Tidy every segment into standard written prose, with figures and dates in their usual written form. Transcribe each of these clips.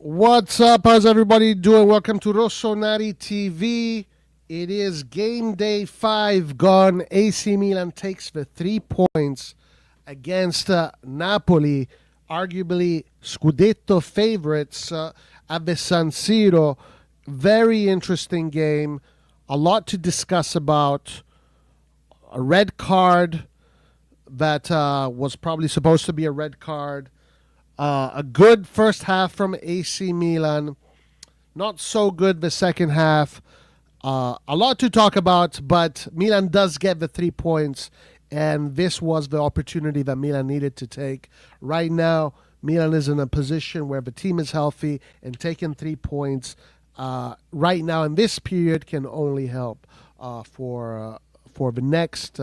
What's up? How's everybody doing? Welcome to RossonARI TV. It is game day 5 gone. AC Milan takes the 3 points against Napoli, arguably Scudetto favorites at the San Siro. Very interesting game. A lot to discuss about. A red card that was probably supposed to be a red card. A good first half from AC Milan. Not so good the second half. A lot to talk about, but Milan does get the 3 points, and this was the opportunity that Milan needed to take. Right now, Milan is in a position where the team is healthy, and taking 3 points right now in this period can only help for the next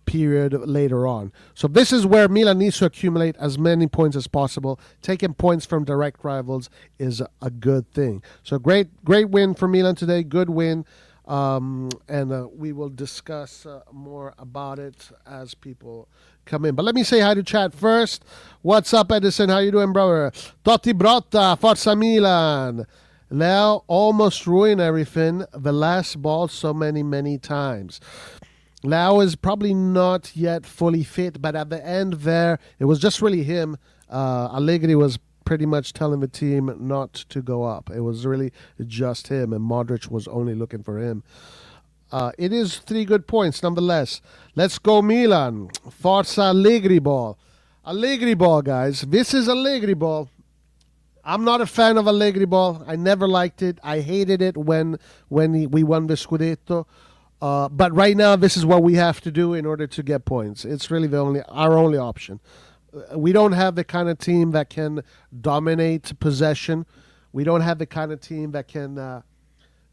period later on. So this is where Milan needs to accumulate as many points as possible. Taking points from direct rivals is a good thing. So great win for Milan today. Good win. And we will discuss more about it as people come in. But let me say hi to chat first. What's up, Edison? How you doing, brother? Totti Brotta, Forza Milan. Leo almost ruined everything. The last ball so many times. Lau is probably not yet fully fit, but at the end there, it was just really him. Allegri was pretty much telling the team not to go up. It was really just him, and Modric was only looking for him. It is 3 good points nonetheless. Let's go Milan. Forza Allegri ball. Allegri ball, guys. This is Allegri ball. I'm not a fan of Allegri ball. I never liked it. I hated it when we won the Scudetto. But right now, this is what we have to do in order to get points. It's really our only option. We don't have the kind of team that can dominate possession. We don't have the kind of team that can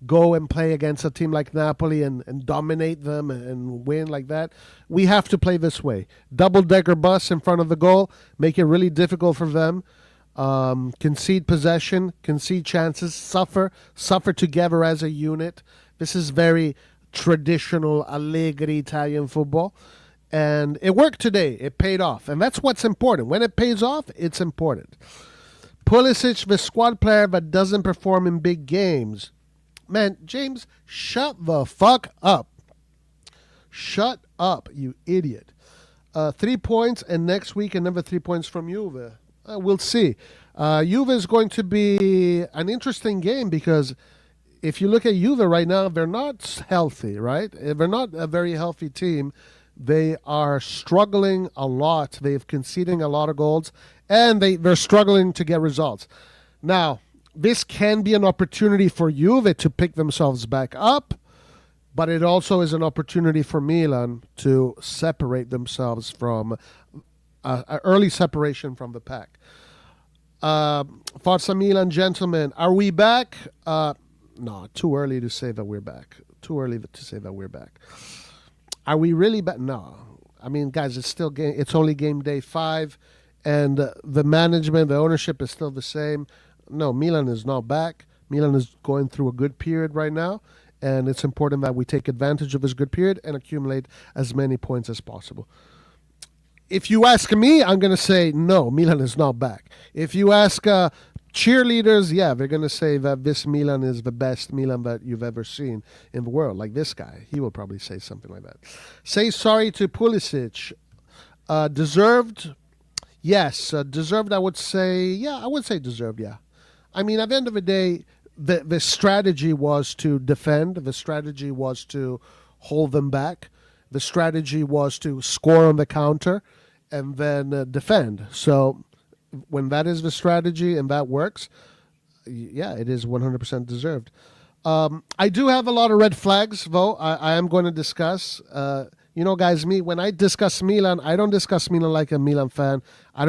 go and play against a team like Napoli and dominate them and win like that. We have to play this way. Double-decker bus in front of the goal, make it really difficult for them. Concede possession, concede chances, suffer together as a unit. This is very traditional Allegri Italian football, and it worked today. It paid off, and that's what's important. When it pays off, it's important. Pulisic, the squad player that doesn't perform in big games. Man, James, shut the fuck up. Shut up, you idiot. 3 points, and next week another 3 points from Juve. We'll see. Juve is going to be an interesting game because if you look at Juve right now, they're not healthy, right? They're not a very healthy team. They are struggling a lot. They're conceding a lot of goals, and they're struggling to get results. Now, this can be an opportunity for Juve to pick themselves back up, but it also is an opportunity for Milan to separate themselves from an early separation from the pack. Forza Milan, gentlemen, are we back? No, too early to say that we're back. Are we really back? No. I mean, guys, it's only game day 5, and the management, the ownership is still the same. No, Milan is not back. Milan is going through a good period right now, and it's important that we take advantage of this good period and accumulate as many points as possible. If you ask me, I'm going to say no, Milan is not back. If you ask cheerleaders, yeah, they're going to say that this Milan is the best Milan that you've ever seen in the world. Like this guy, he will probably say something like that. Say sorry to Pulisic. Deserved? Yes. Deserved, I would say deserved, yeah. I mean, at the end of the day, the strategy was to defend. The strategy was to hold them back. The strategy was to score on the counter and then defend. So when that is the strategy and that works, yeah, it is 100% deserved. I do have a lot of red flags, though. I am going to discuss. Guys, when I discuss Milan, I don't discuss Milan like a Milan fan. I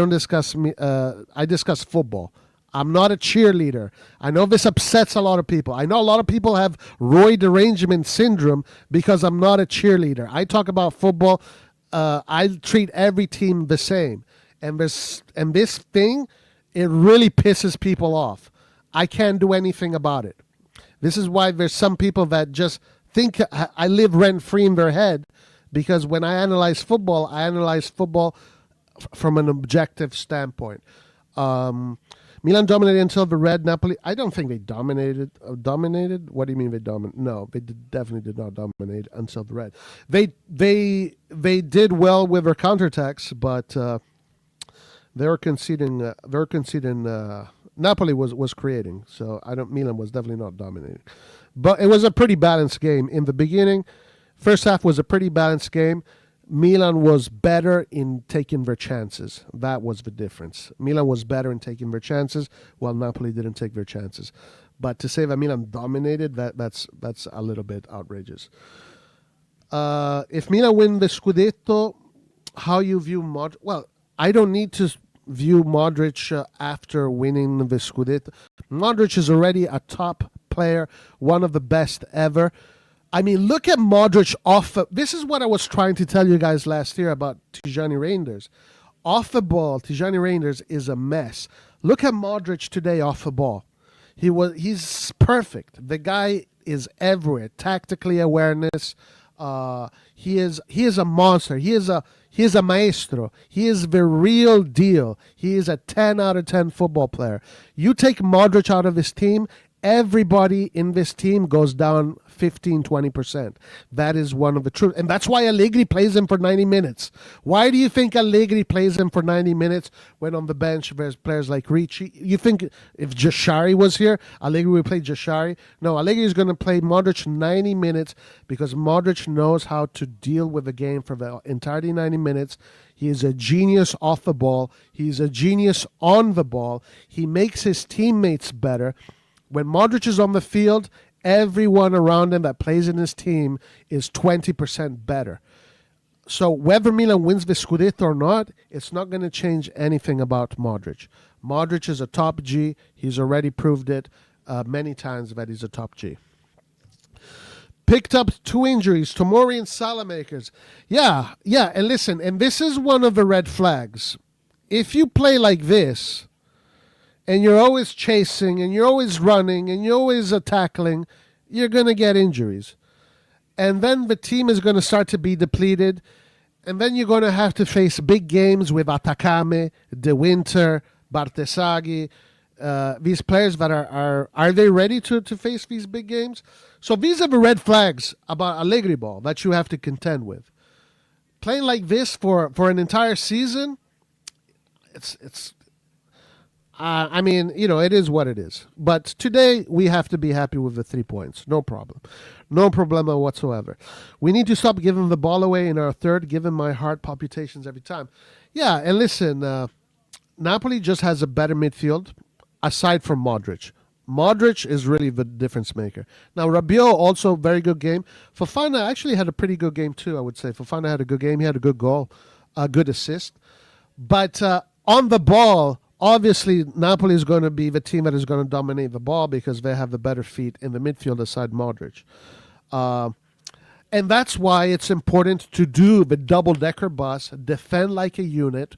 discuss football. I'm not a cheerleader. I know this upsets a lot of people. I know a lot of people have Roy derangement syndrome because I'm not a cheerleader. I talk about football. I treat every team the same. And this thing, it really pisses people off. I can't do anything about it. This is why there's some people that just think I live rent-free in their head, because when I analyze football from an objective standpoint. Milan dominated until the red. Napoli, I don't think they dominated. Dominated? What do you mean they dominated? No, they definitely did not dominate until the red. They did well with their counterattacks, but they were conceding. Napoli was creating, so Milan was definitely not dominating, but it was a pretty balanced game in the beginning. First half was a pretty balanced game. Milan was better in taking their chances. That was the difference. Milan was better in taking their chances, while Napoli didn't take their chances. But to say that Milan dominated, that's a little bit outrageous. If Milan win the Scudetto, how you view Modric? Well, I don't need to view Modric after winning the Scudetto. Modric is already a top player, one of the best ever. I mean, look at Modric off. This is what I was trying to tell you guys last year about Tijani Reinders. Off the ball, Tijani Reinders is a mess. Look at Modric today off the ball. He's perfect. The guy is everywhere. Tactically awareness. He is a monster. He is a maestro. He is the real deal. He is a 10 out of 10 football player. You take Modric out of this team, everybody in this team goes down 15-20%. That is one of the truth. And that's why Allegri plays him for 90 minutes. Why do you think Allegri plays him for 90 minutes when on the bench there's players like Ricci? You think if Jashari was here, Allegri would play Jashari? No, Allegri is going to play Modric 90 minutes because Modric knows how to deal with the game for the entirety 90 minutes. He is a genius off the ball. He's a genius on the ball. He makes his teammates better. When Modric is on the field, everyone around him that plays in his team is 20% better. So whether Milan wins the Scudetto or not, it's not going to change anything about Modric. Modric is a top G. He's already proved it many times that he's a top G. Picked up 2 injuries, Tomori and Salamakers. Yeah, and listen, and this is one of the red flags. If you play like this, and you're always chasing, and you're always running, and you're always tackling, you're going to get injuries. And then the team is going to start to be depleted, and then you're going to have to face big games with Atakame, De Winter, Bartesaghi, these players that are they ready to face these big games? So these are the red flags about Allegri ball that you have to contend with. Playing like this for an entire season, it's I mean, you know, it is what it is. But today, we have to be happy with the 3 points. No problem. No problema whatsoever. We need to stop giving the ball away in our third, giving my heart palpitations every time. Yeah, and listen, Napoli just has a better midfield, aside from Modric. Modric is really the difference maker. Now, Rabiot, also very good game. Fofana actually had a pretty good game, too, I would say. Fofana had a good game. He had a good goal, a good assist. But on the ball, obviously, Napoli is going to be the team that is going to dominate the ball because they have the better feet in the midfield aside Modric. And that's why it's important to do the double-decker bus, defend like a unit,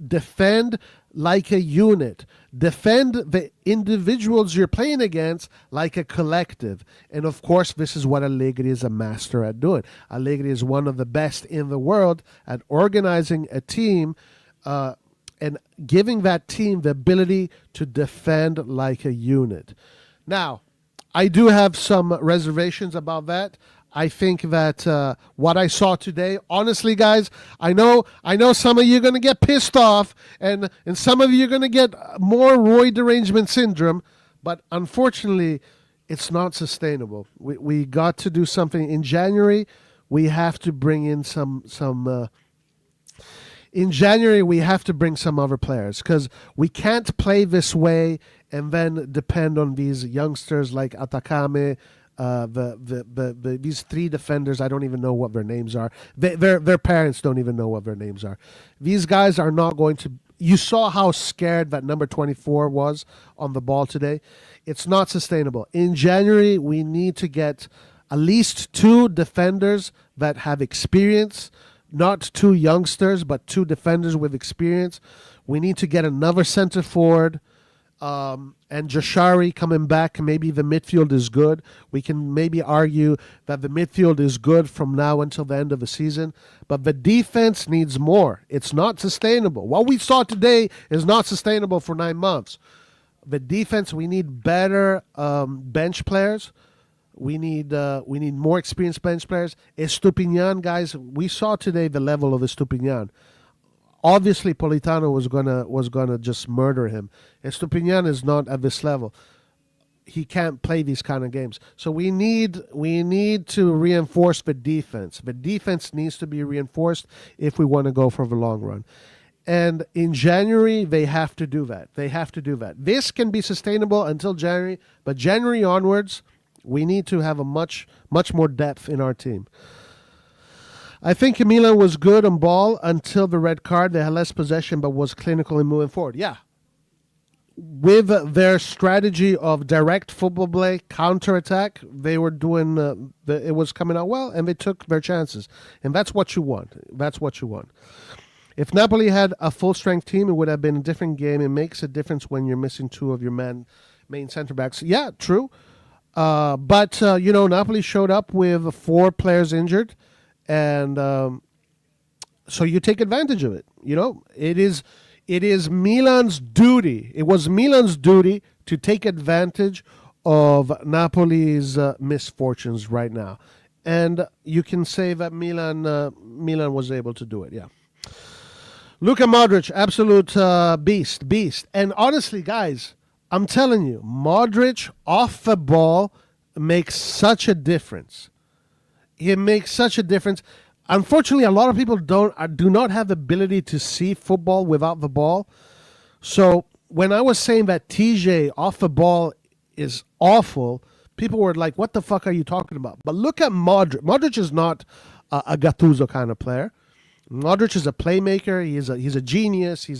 defend like a unit, defend the individuals you're playing against like a collective. And, of course, this is what Allegri is a master at doing. Allegri is one of the best in the world at organizing a team and giving that team the ability to defend like a unit. Now, I do have some reservations about that. I think that what I saw today, honestly, guys, I know some of you are going to get pissed off, and some of you are going to get more Roy derangement syndrome, but unfortunately, it's not sustainable. We got to do something. In January, we have to bring in some in January, we have to bring some other players because we can't play this way and then depend on these youngsters like Atakame, these 3 defenders. I don't even know what their names are. Their parents don't even know what their names are. These guys are not going to. You saw how scared that number 24 was on the ball today. It's not sustainable. In January, we need to get at least 2 defenders that have experience. Not 2 youngsters, but 2 defenders with experience. We need to get another center forward. And Jashari coming back. Maybe the midfield is good. We can maybe argue that the midfield is good from now until the end of the season. But the defense needs more. It's not sustainable. What we saw today is not sustainable for 9 months. The defense, we need better bench players. We need more experienced bench players. Estupinian, guys, we saw today the level of Estupinian. Obviously, Politano was gonna just murder him. Estupinian is not at this level. He can't play these kind of games. So we need to reinforce the defense. The defense needs to be reinforced if we want to go for the long run. And in January, they have to do that. They have to do that. This can be sustainable until January, but January onwards, we need to have a much more depth in our team. I think Milan was good on ball until the red card. They had less possession, but was clinical in moving forward. Yeah. With their strategy of direct football play, counterattack, they were doing, it was coming out well, and they took their chances. And that's what you want. That's what you want. If Napoli had a full-strength team, it would have been a different game. It makes a difference when you're missing two of your main center-backs. Yeah, true. But Napoli showed up with 4 players injured, and so you take advantage of it. It is Milan's duty. It was Milan's duty to take advantage of Napoli's misfortunes right now, and you can say that Milan was able to do it. Yeah. Luka Modric, absolute beast. And honestly, guys, I'm telling you, Modric off the ball makes such a difference. It makes such a difference. Unfortunately, a lot of people do not have the ability to see football without the ball. So when I was saying that TJ off the ball is awful, people were like, what the fuck are you talking about? But look at Modric. Modric is not a Gattuso kind of player. Modric is a playmaker. He's a genius. He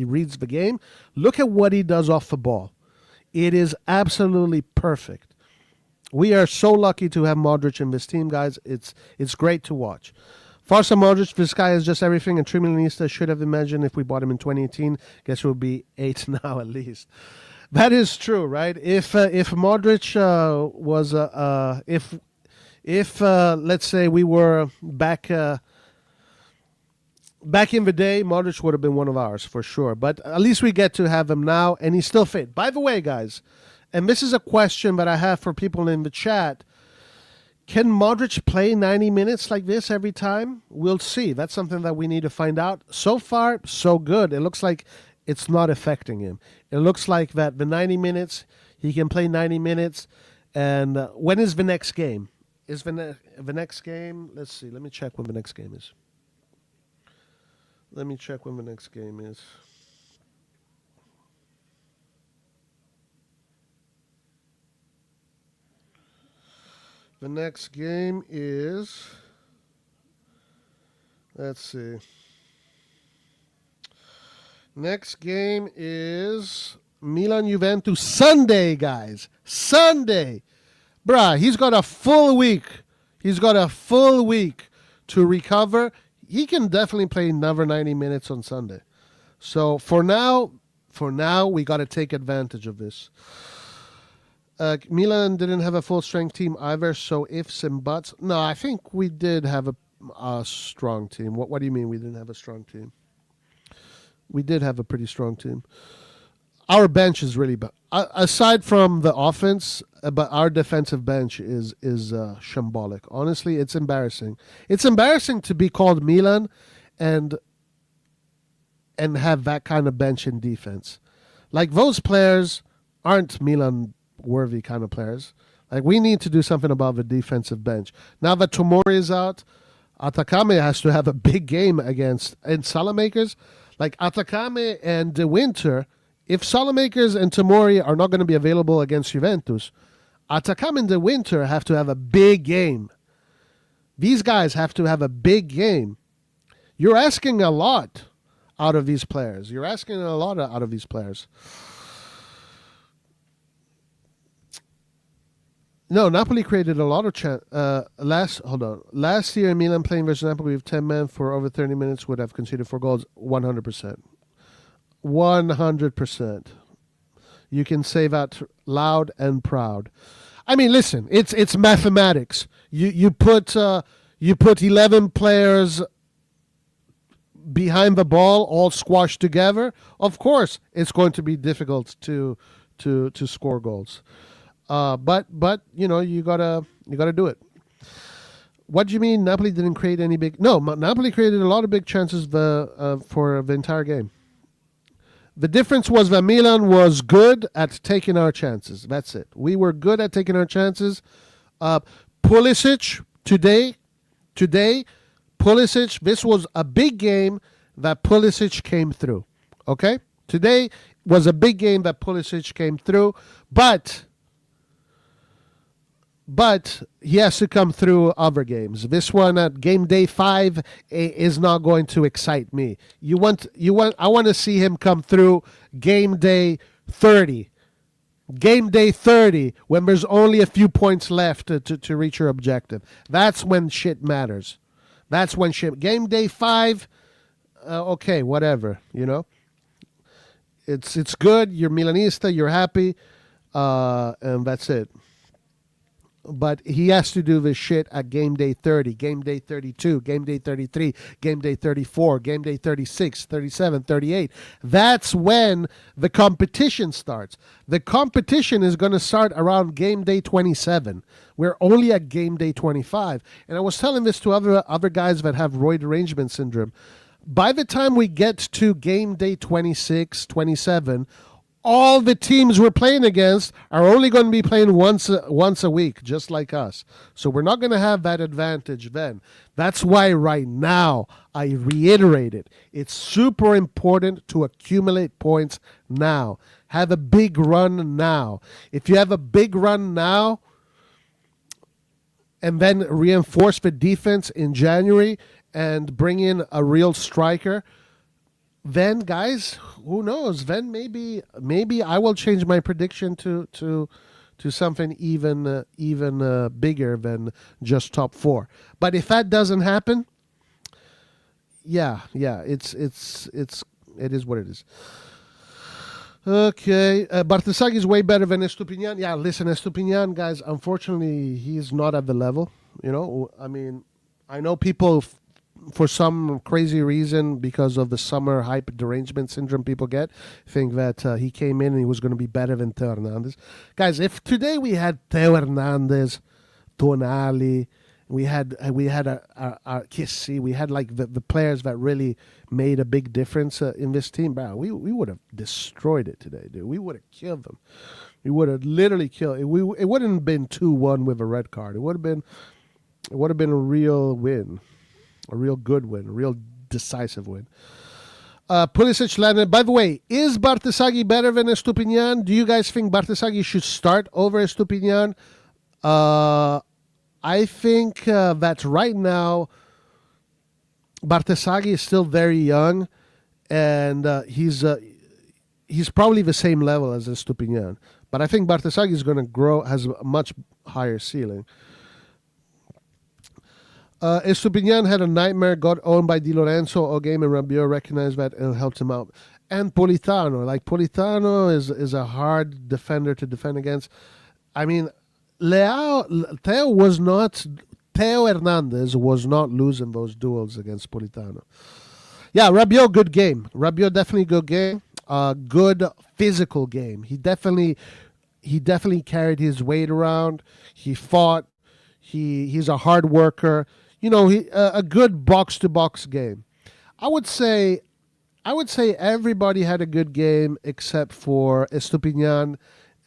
reads the game. Look at what he does off the ball. It is absolutely perfect. We are so lucky to have Modric in this team, guys. It's great to watch. Forza Modric, this guy is just everything, and 3 Milanista should have imagined if we bought him in 2018. Guess it would be 8 now at least. That is true, right? If Modric was if let's say we were back in the day, Modric would have been one of ours for sure. But at least we get to have him now, and he's still fit. By the way, guys, and this is a question that I have for people in the chat, can Modric play 90 minutes like this every time? We'll see. That's something that we need to find out. So far, so good. It looks like it's not affecting him. It looks like that the 90 minutes, he can play 90 minutes. And when is the next game? Is the next game? Let's see. Let me check when the next game is. The next game is, let's see. Next game is Milan Juventus Sunday, guys. Sunday. Bruh, he's got a full week. To recover. He can definitely play another 90 minutes on Sunday. So for now, we got to take advantage of this. Milan didn't have a full-strength team either, so ifs and buts. No, I think we did have a strong team. What do you mean we didn't have a strong team? We did have a pretty strong team. Our bench is really bad. Aside from the offense, but our defensive bench is shambolic. Honestly, it's embarrassing. It's embarrassing to be called Milan and have that kind of bench in defense. Like, those players aren't Milan-worthy kind of players. Like, we need to do something about the defensive bench. Now that Tomori is out, Atakame has to have a big game against, and Salamakers. Like, Atakame and De Winter, if Salamakers and Tomori are not going to be available against Juventus, Atakame and De Winter have to have a big game. These guys have to have a big game. You're asking a lot out of these players. No, Napoli created a lot of chance. Last year, Milan playing versus Napoli with 10 men for over 30 minutes would have conceded 4 goals. 100%. 100%. You can say that loud and proud. I mean, listen, it's mathematics. You put 11 players behind the ball, all squashed together, of course it's going to be difficult to score goals. But you gotta do it. What do you mean Napoli didn't create any big? No, Napoli created a lot of big chances for the entire game. The difference was that Milan was good at taking our chances. That's it. We were good at taking our chances. Pulisic today, Pulisic. This was a big game that Pulisic came through. Okay, today was a big game that Pulisic came through, but he has to come through other games. This one at game day 5 is not going to excite me. I want to see him come through game day 30. Game day 30, when there's only a few points left to reach your objective. That's when shit matters. That's when shit. Game day 5, okay, whatever, It's good. You're Milanista. You're happy, and that's it. But he has to do this shit at game day 30, game day 32, game day 33, game day 34, game day 36, 37, 38. That's when the competition starts. The competition is going to start around game day 27. We're only at game day 25. And I was telling this to other guys that have roid derangement syndrome. By the time we get to game day 26, 27, all the teams we're playing against are only going to be playing once a week, just like us. So we're not going to have that advantage then. That's why right now, I reiterate it, it's super important to accumulate points now. Have a big run now. If you have a big run now and then reinforce the defense in January and bring in a real striker, then, guys, who knows? Then maybe I will change my prediction to something even bigger than just top 4. But if that doesn't happen, yeah, it is what it is. Okay, Bartesaghi is way better than Estupiñán. Yeah, listen, Estupiñán, guys, unfortunately, he's not at the level. I mean, I know people. For some crazy reason, because of the summer hype derangement syndrome people think that he came in and he was going to be better than Theo Hernandez. Guys, if today we had Theo Hernandez, Tonali, we had a Kissy, we had like the players that really made a big difference in this team, bro, we would have destroyed it today, dude. We would have killed them. We would have literally killed it. It wouldn't have been 2-1 with a red card. It would have been a real win. A real good win, a real decisive win. Pulisic landed. By the way, is Bartesaghi better than Estupiñán? Do you guys think Bartesaghi should start over Estupiñán? I think that right now Bartesaghi is still very young, and he's probably the same level as Estupiñán. But I think Bartesaghi is going to grow, has a much higher ceiling. Estupiñán had a nightmare, got owned by Di Lorenzo all game, and Rabiot recognized that and helped him out. And Politano. Politano is a hard defender to defend against. I mean, Theo Hernandez was not losing those duels against Politano. Yeah, Rabiot, good game. Rabiot, definitely good game. Good physical game. He definitely carried his weight around. He fought. He's a hard worker. A good box-to-box game. I would say everybody had a good game except for Estupiñán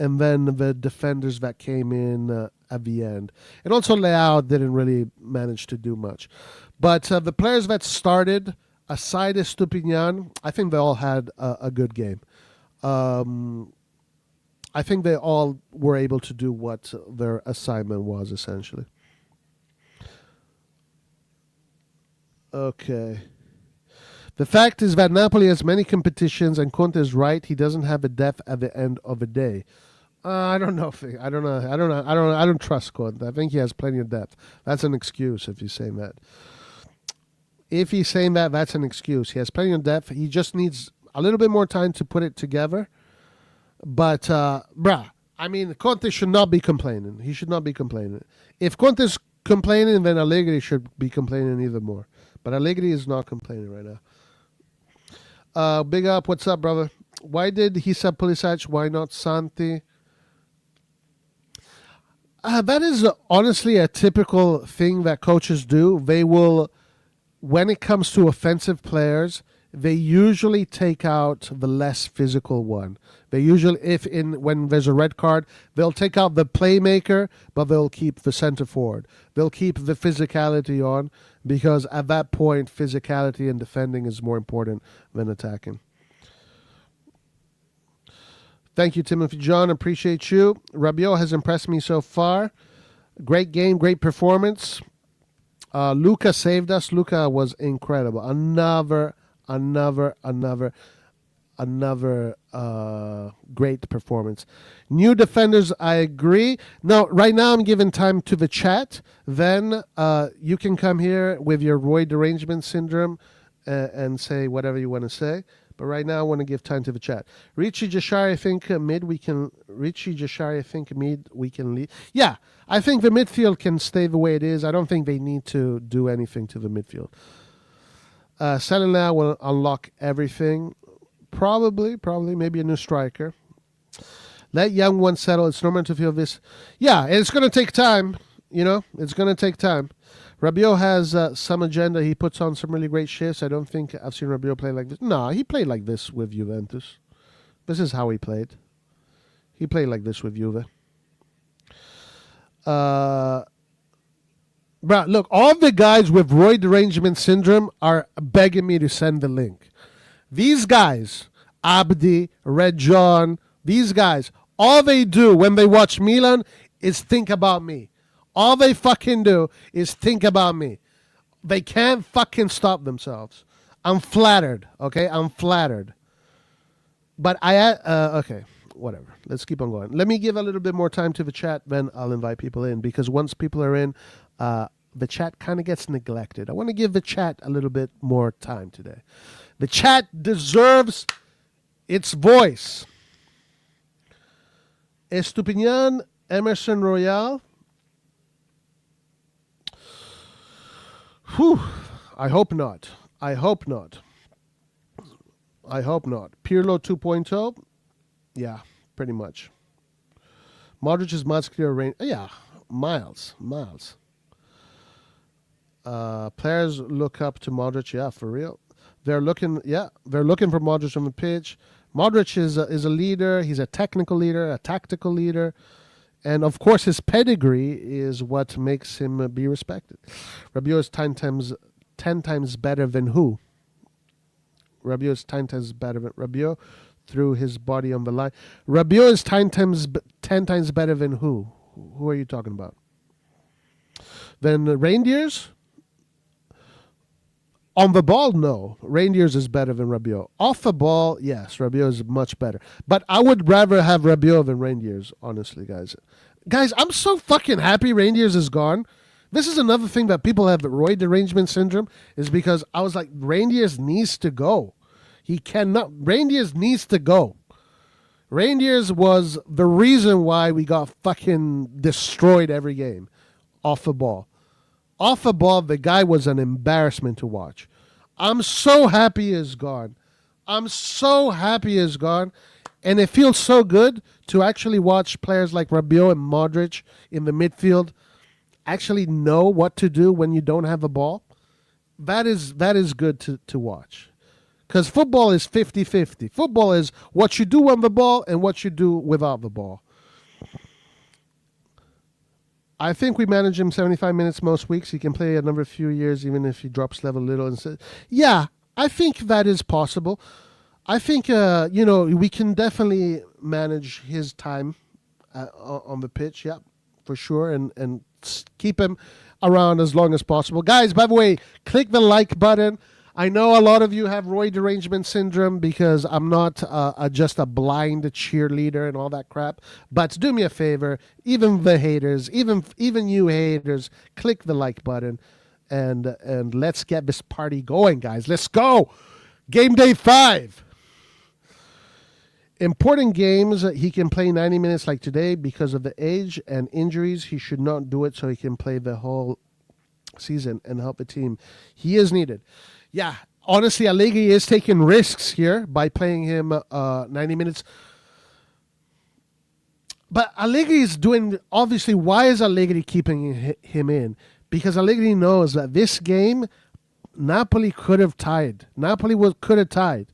and then the defenders that came in at the end. And also Leao didn't really manage to do much. But the players that started, aside Estupiñán, I think they all had a good game. I think they all were able to do what their assignment was, essentially. Okay. The fact is that Napoli has many competitions, and Conte is right. He doesn't have a depth at the end of the day. I don't know. I don't trust Conte. I think he has plenty of depth. That's an excuse if he's saying that. If he's saying that, that's an excuse. He has plenty of depth. He just needs a little bit more time to put it together. But, Conte should not be complaining. He should not be complaining. If Conte's complaining, then Allegri should be complaining even more. But Allegri is not complaining right now. Big up. What's up, brother? Why did he sub Pulisic? Why not Santi? That is honestly a typical thing that coaches do. They will, when it comes to offensive players, they usually take out the less physical one. They usually, when there's a red card, they'll take out the playmaker, but they'll keep the center forward. They'll keep the physicality on because at that point, physicality and defending is more important than attacking. Thank you, Timothy John. Appreciate you. Rabiot has impressed me so far. Great game, great performance. Luka saved us. Luka was incredible. Another great performance. New defenders, I agree. Now, right now I'm giving time to the chat. Then you can come here with your Roy derangement syndrome and say whatever you want to say. But right now I want to give time to the chat. Richie Jashari, I think mid we can lead. Yeah, I think the midfield can stay the way it is. I don't think they need to do anything to the midfield. Selling now will unlock everything. Probably, maybe a new striker. Let young ones settle. It's normal to feel this. Yeah, it's going to take time. It's going to take time. Rabiot has some agenda. He puts on some really great shifts. I don't think I've seen Rabiot play like this. No, he played like this with Juventus. This is how he played. He played like this with Juve. Bro, look, all the guys with Roy derangement syndrome are begging me to send the link. These guys, Abdi, Red John, these guys, all they do when they watch Milan is think about me. All they fucking do is think about me. They can't fucking stop themselves. I'm flattered, okay? I'm flattered. But okay, whatever. Let's keep on going. Let me give a little bit more time to the chat, then I'll invite people in. Because once people are in, the chat kind of gets neglected. I want to give the chat a little bit more time today. The chat deserves its voice. Estupinian, Emerson Royal. Whew. I hope not. Pirlo 2.0. Yeah, pretty much. Modric is much clearer range. Yeah, miles. Players look up to Modric. Yeah, for real. They're looking for Modric on the pitch. Modric is a leader. He's a technical leader, a tactical leader. And, of course, his pedigree is what makes him be respected. Rabiot is 10 times better than who? Rabiot is 10 times better than Rabiot threw his body on the line. Rabiot is 10 times better than who? Who are you talking about? Then Reindeers? On the ball, no. Reindeers is better than Rabiot. Off the ball, yes, Rabiot is much better. But I would rather have Rabiot than Reindeers, honestly, guys. Guys, I'm so fucking happy Reindeers is gone. This is another thing that people have, the Roy derangement syndrome, is because I was like, Reindeers needs to go. Reindeers needs to go. Reindeers was the reason why we got fucking destroyed every game. Off the ball. Off the ball, the guy was an embarrassment to watch. I'm so happy he's gone. And it feels so good to actually watch players like Rabiot and Modric in the midfield actually know what to do when you don't have a ball. That is good to watch. Because football is 50-50. Football is what you do on the ball and what you do without the ball. I think we manage him 75 minutes most weeks. He can play another few years even if he drops level a little. Yeah, I think that is possible. I think, we can definitely manage his time on the pitch, yeah, for sure, and keep him around as long as possible. Guys, by the way, click the like button. I know a lot of you have Roy derangement syndrome because I'm not just a blind cheerleader and all that crap. But do me a favor, even the haters, even you haters, click the like button and let's get this party going, guys. Let's go. Game day 5. Important games, he can play 90 minutes like today because of the age and injuries. He should not do it so he can play the whole season and help the team. He is needed. Yeah, honestly, Allegri is taking risks here by playing him 90 minutes. But Allegri is doing, obviously, why is Allegri keeping him in? Because Allegri knows that this game, Napoli could have tied. Could have tied.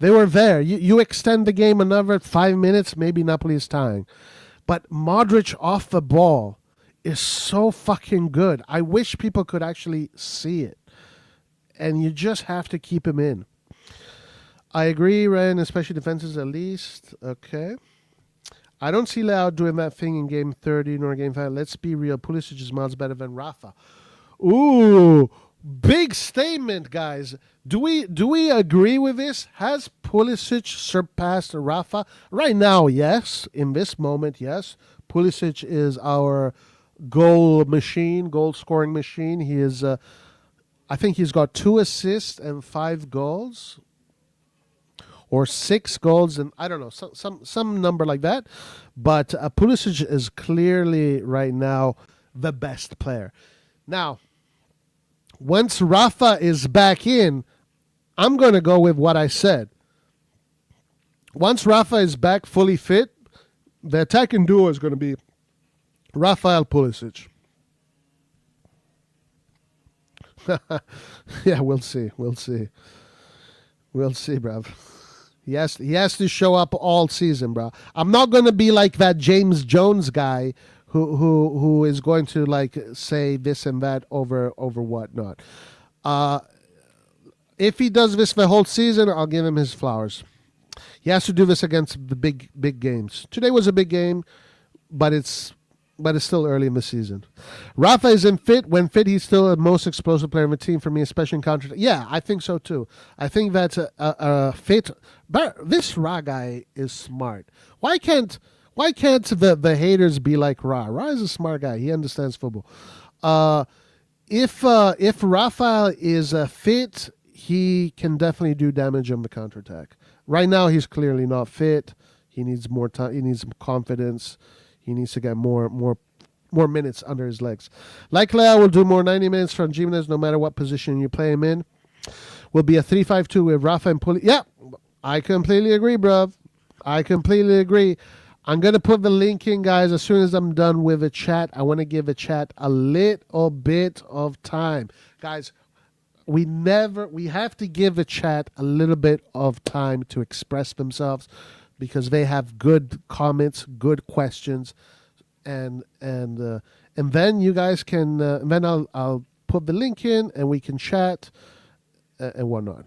They were there. You extend the game another 5 minutes, maybe Napoli is tying. But Modric off the ball is so fucking good. I wish people could actually see it. And you just have to keep him in. I agree, Ren, especially defenses at least. Okay. I don't see Leao doing that thing in game 30 nor game 5. Let's be real. Pulisic is miles better than Rafa. Ooh, big statement, guys. Do we agree with this? Has Pulisic surpassed Rafa? Right now, yes. In this moment, yes. Pulisic is our goal scoring machine. He is, I think he's got 2 assists and 5 goals. Or 6 goals, and I don't know, some number like that. But Pulisic is clearly right now the best player. Now, once Rafa is back in, I'm going to go with what I said. Once Rafa is back fully fit, the attacking duo is going to be Rafael Pulisic. Yeah, we'll see, bruv. He has to show up all season, bro. I'm not going to be like that James Jones guy who is going to like say this and that over whatnot. If he does this the whole season, I'll give him his flowers. He has to do this against the big games. Today was a big game, but it's still early in the season. Rafa isn't fit. When fit, he's still the most explosive player in the team for me, especially in counter. Yeah, I think so too. I think that's a fit. But this Ra guy is smart. Why can't the haters be like Ra? Ra is a smart guy. He understands football. If Rafa is fit, he can definitely do damage on the counterattack. Right now, he's clearly not fit. He needs more time. He needs confidence. He needs to get more minutes under his legs. Like Leao will do more 90 minutes from Jimenez no matter what position you play him in. Will be a 3-5-2 with Rafa and Pulisic. Yeah, I completely agree, bruv. I completely agree. I'm going to put the link in, guys, as soon as I'm done with the chat. I want to give the chat a little bit of time. Guys, we have to give the chat a little bit of time to express themselves, because they have good comments, good questions, and then you guys can. Then I'll put the link in, and we can chat and whatnot.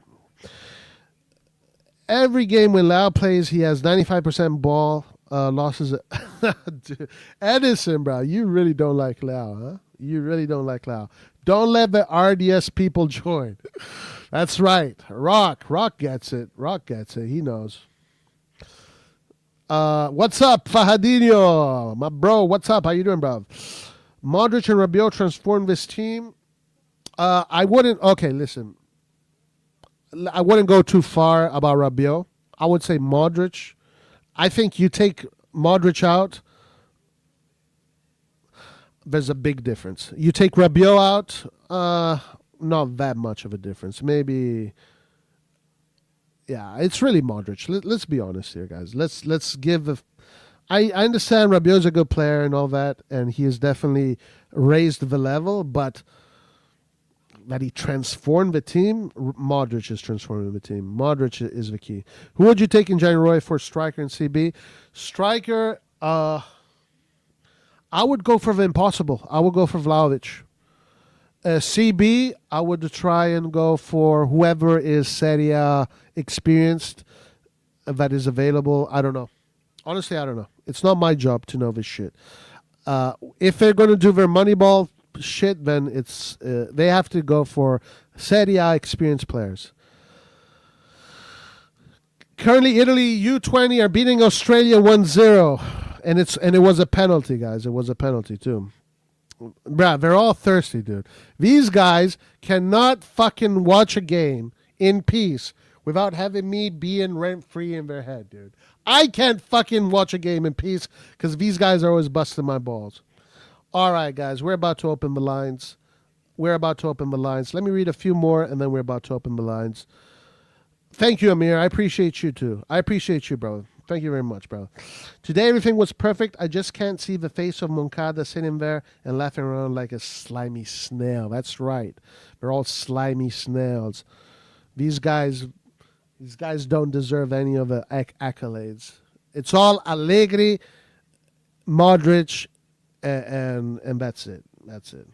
Every game when Leao plays, he has 95% ball losses. Dude, Edison, bro, you really don't like Leao, huh? You really don't like Leao. Don't let the RDS people join. That's right. Rock gets it. He knows. What's up, Fahadinho? My bro, what's up? How you doing, bro? Modric and Rabiot transformed this team. I wouldn't go too far about Rabiot. I would say Modric. I think you take Modric out, there's a big difference. You take Rabiot out, not that much of a difference. Maybe... Yeah, it's really Modric. Let's be honest here, guys. Let's give I understand Rabiot's a good player and all that, and he has definitely raised the level, but that he transformed the team, Modric is transforming the team. Modric is the key. Who would you take in January for striker and CB? Striker, I would go for the impossible. I would go for Vlahovic. CB, I would try and go for whoever is Serie A experienced that is available. I don't know. Honestly, I don't know. It's not my job to know this shit. If they're going to do their Moneyball shit, then it's they have to go for Serie A experienced players. Currently, Italy U20 are beating Australia 1-0, and it was a penalty, guys. It was a penalty too. Bruh, they're all thirsty, dude. These guys cannot fucking watch a game in peace without having me being rent-free in their head, dude. I can't fucking watch a game in peace because these guys are always busting my balls. All right, guys, we're about to open the lines. we're about to open the lines. Let me read a few more, and then we're about to open the lines. Thank you, Amir. I appreciate you, too. I appreciate you, bro. Thank you very much, bro. Today, everything was perfect. I just can't see the face of Moncada sitting there and laughing around like a slimy snail. That's right. They're all slimy snails. These guys don't deserve any of the accolades. It's all Allegri, Modric, and that's it. That's it.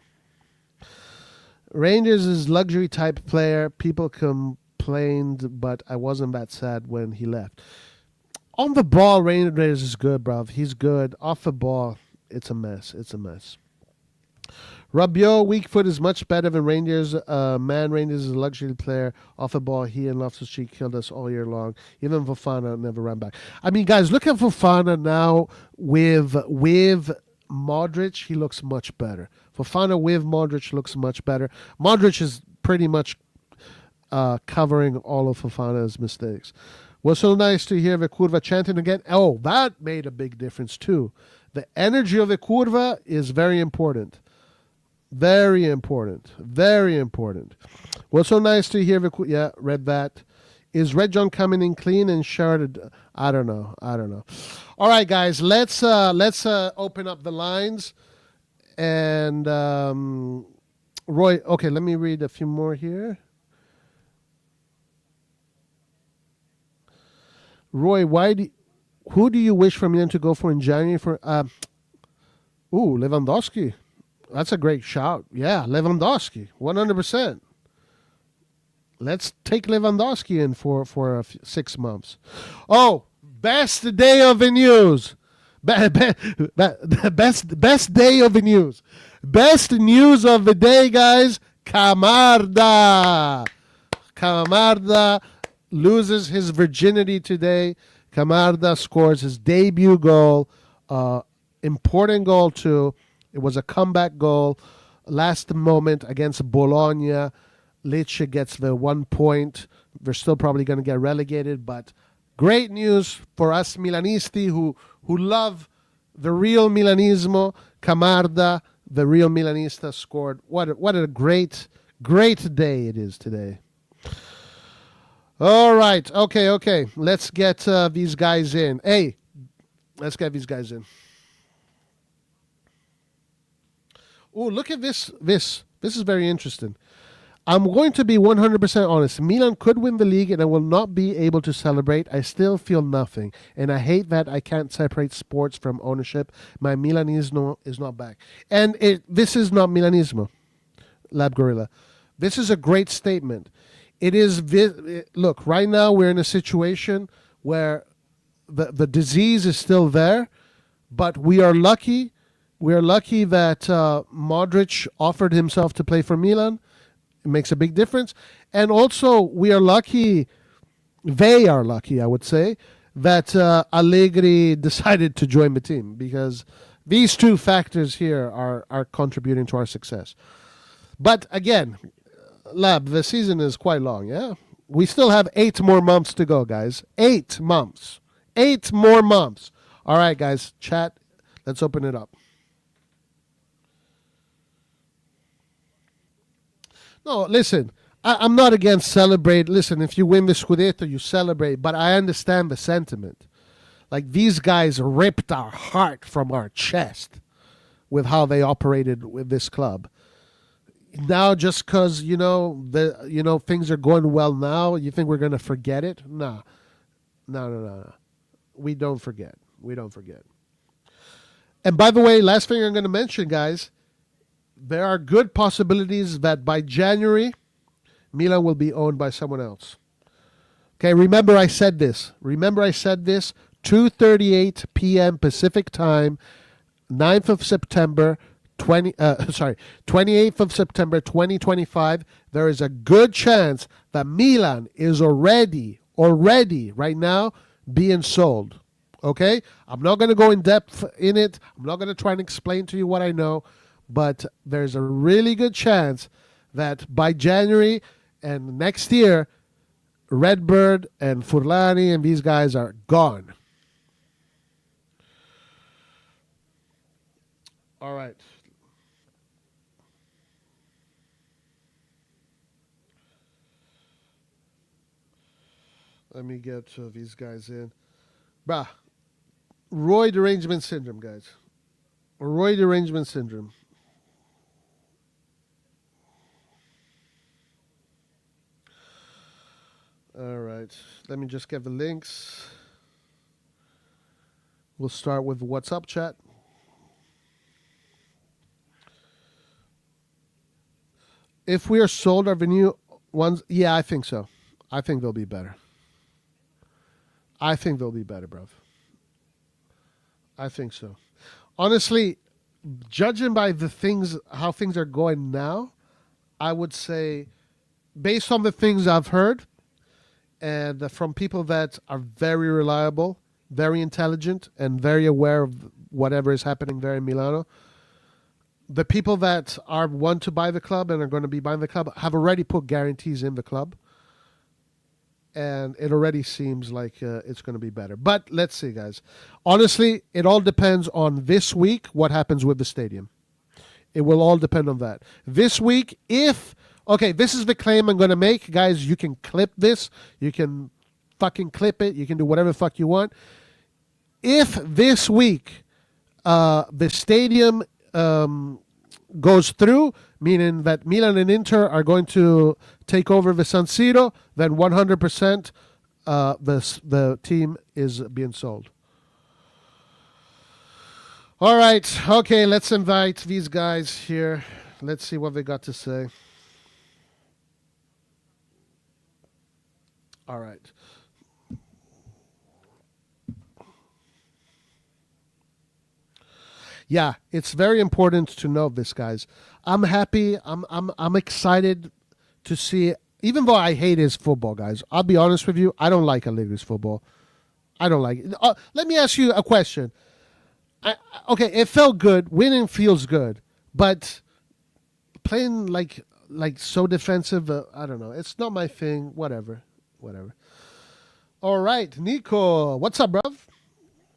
Rangers is luxury type player. People complained, but I wasn't that sad when he left. On the ball, Rangers is good, bruv. He's good. Off the ball, it's a mess. It's a mess. Rabiot, weak foot is much better than Rangers. Rangers is a luxury player. Off the ball, he and Loftus-Cheek killed us all year long. Even Fofana never ran back. I mean, guys, look at Fofana now with Modric. He looks much better. Fofana with Modric looks much better. Modric is pretty much covering all of Fofana's mistakes. Was so nice to hear the Curva chanting again. Oh, that made a big difference too. The energy of the Curva is very important. Very important. Very important. Was so nice to hear the yeah, read that. Is Red John coming in clean and sharded? I don't know. All right, guys, let's open up the lines. And Roy, okay, let me read a few more here. Roy, who do you wish for Milan to go for in January? For Lewandowski. That's a great shout. Yeah, Lewandowski, 100%. Let's take Lewandowski in for 6 months. Oh, best day of the news. Best day of the news. Best news of the day, guys. Camarda loses his virginity today. Camarda scores his debut goal. Important goal, too. It was a comeback goal. Last moment against Bologna. Lecce gets the 1 point. They're still probably going to get relegated, but great news for us Milanisti who love the real Milanismo. Camarda, the real Milanista, scored. What a great day it is today. All right. Okay. Let's get these guys in. Hey, let's get these guys in. Oh, look at this. This is very interesting. I'm going to be 100% honest. Milan could win the league and I will not be able to celebrate. I still feel nothing. And I hate that I can't separate sports from ownership. My Milanismo is not back. And this is not Milanismo, Lab Gorilla. This is a great statement. It is, look, right now we're in a situation where the disease is still there, but we are lucky. We are lucky that Modric offered himself to play for Milan. It makes a big difference. And also, we are lucky, they are lucky, I would say, that Allegri decided to join the team because these two factors here are contributing to our success. But again, Lab, the season is quite long, yeah? We still have 8 more months to go, guys. 8 months. 8 more months. All right, guys, chat. Let's open it up. No, listen, I'm not against celebrate. Listen, if you win the Scudetto, you celebrate. But I understand the sentiment. Like, these guys ripped our heart from our chest with how they operated with this club. Now, just because, things are going well now, you think we're going to forget it? No. We don't forget. And by the way, last thing I'm going to mention, guys, there are good possibilities that by January, Milan will be owned by someone else. Okay, remember I said this. 2:38 p.m. Pacific time, 9th of September, 28th of September 2025. There is a good chance that Milan is already right now being sold. Okay? I'm not going to go in depth in it. I'm not going to try and explain to you what I know. But there's a really good chance that by January and next year, Redbird and Furlani and these guys are gone. All right. Let me get these guys in. Bah, Roy derangement syndrome, guys. Roy derangement syndrome. All right. Let me just get the links. We'll start with what's up, chat. If we are sold our venue ones, yeah, I think so. I think they'll be better. I think they'll be better, bruv. I think so. Honestly, judging by the things, how things are going now, I would say, based on the things I've heard, and from people that are very reliable, very intelligent, and very aware of whatever is happening there in Milano, the people that are want to buy the club and are going to be buying the club have already put guarantees in the club, and it already seems like it's going to be better. But let's see, guys. Honestly, it all depends on this week what happens with the stadium. It will all depend on that. This week, if okay, this is the claim I'm going to make, guys. You can clip this. You can fucking clip it. You can do whatever the fuck you want. If this week the stadium goes through, meaning that Milan and Inter are going to take over the San Siro, then 100% the team is being sold. All right. Okay, let's invite these guys here. Let's see what they got to say. All right. Yeah, it's very important to know this, guys. I'm happy. I'm excited to see. Even though I hate his football, guys, I'll be honest with you. I don't like Allegri's football. I don't like it. Let me ask you a question. Okay, it felt good. Winning feels good, but playing like so defensive, I don't know. It's not my thing. Whatever. All right, Nico, what's up, bruv?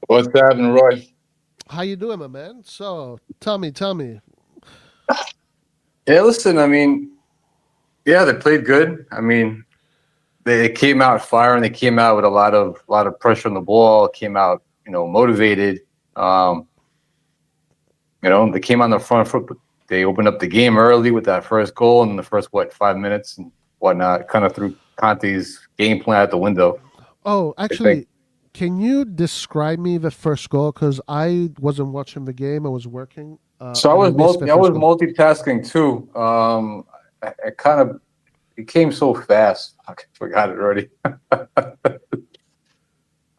What's happening, Roy? How you doing, my man? So tell me. Yeah, listen, I mean, yeah, they played good. I mean, they came out firing. They came out with a lot of pressure on the ball. Came out, motivated. They came on the front foot. But they opened up the game early with that first goal in the first 5 minutes and whatnot. Kind of threw Conte's game plan out the window. Oh, actually, can you describe me the first goal? Because I wasn't watching the game. I was working. So I was multitasking too. It came so fast. I forgot it already.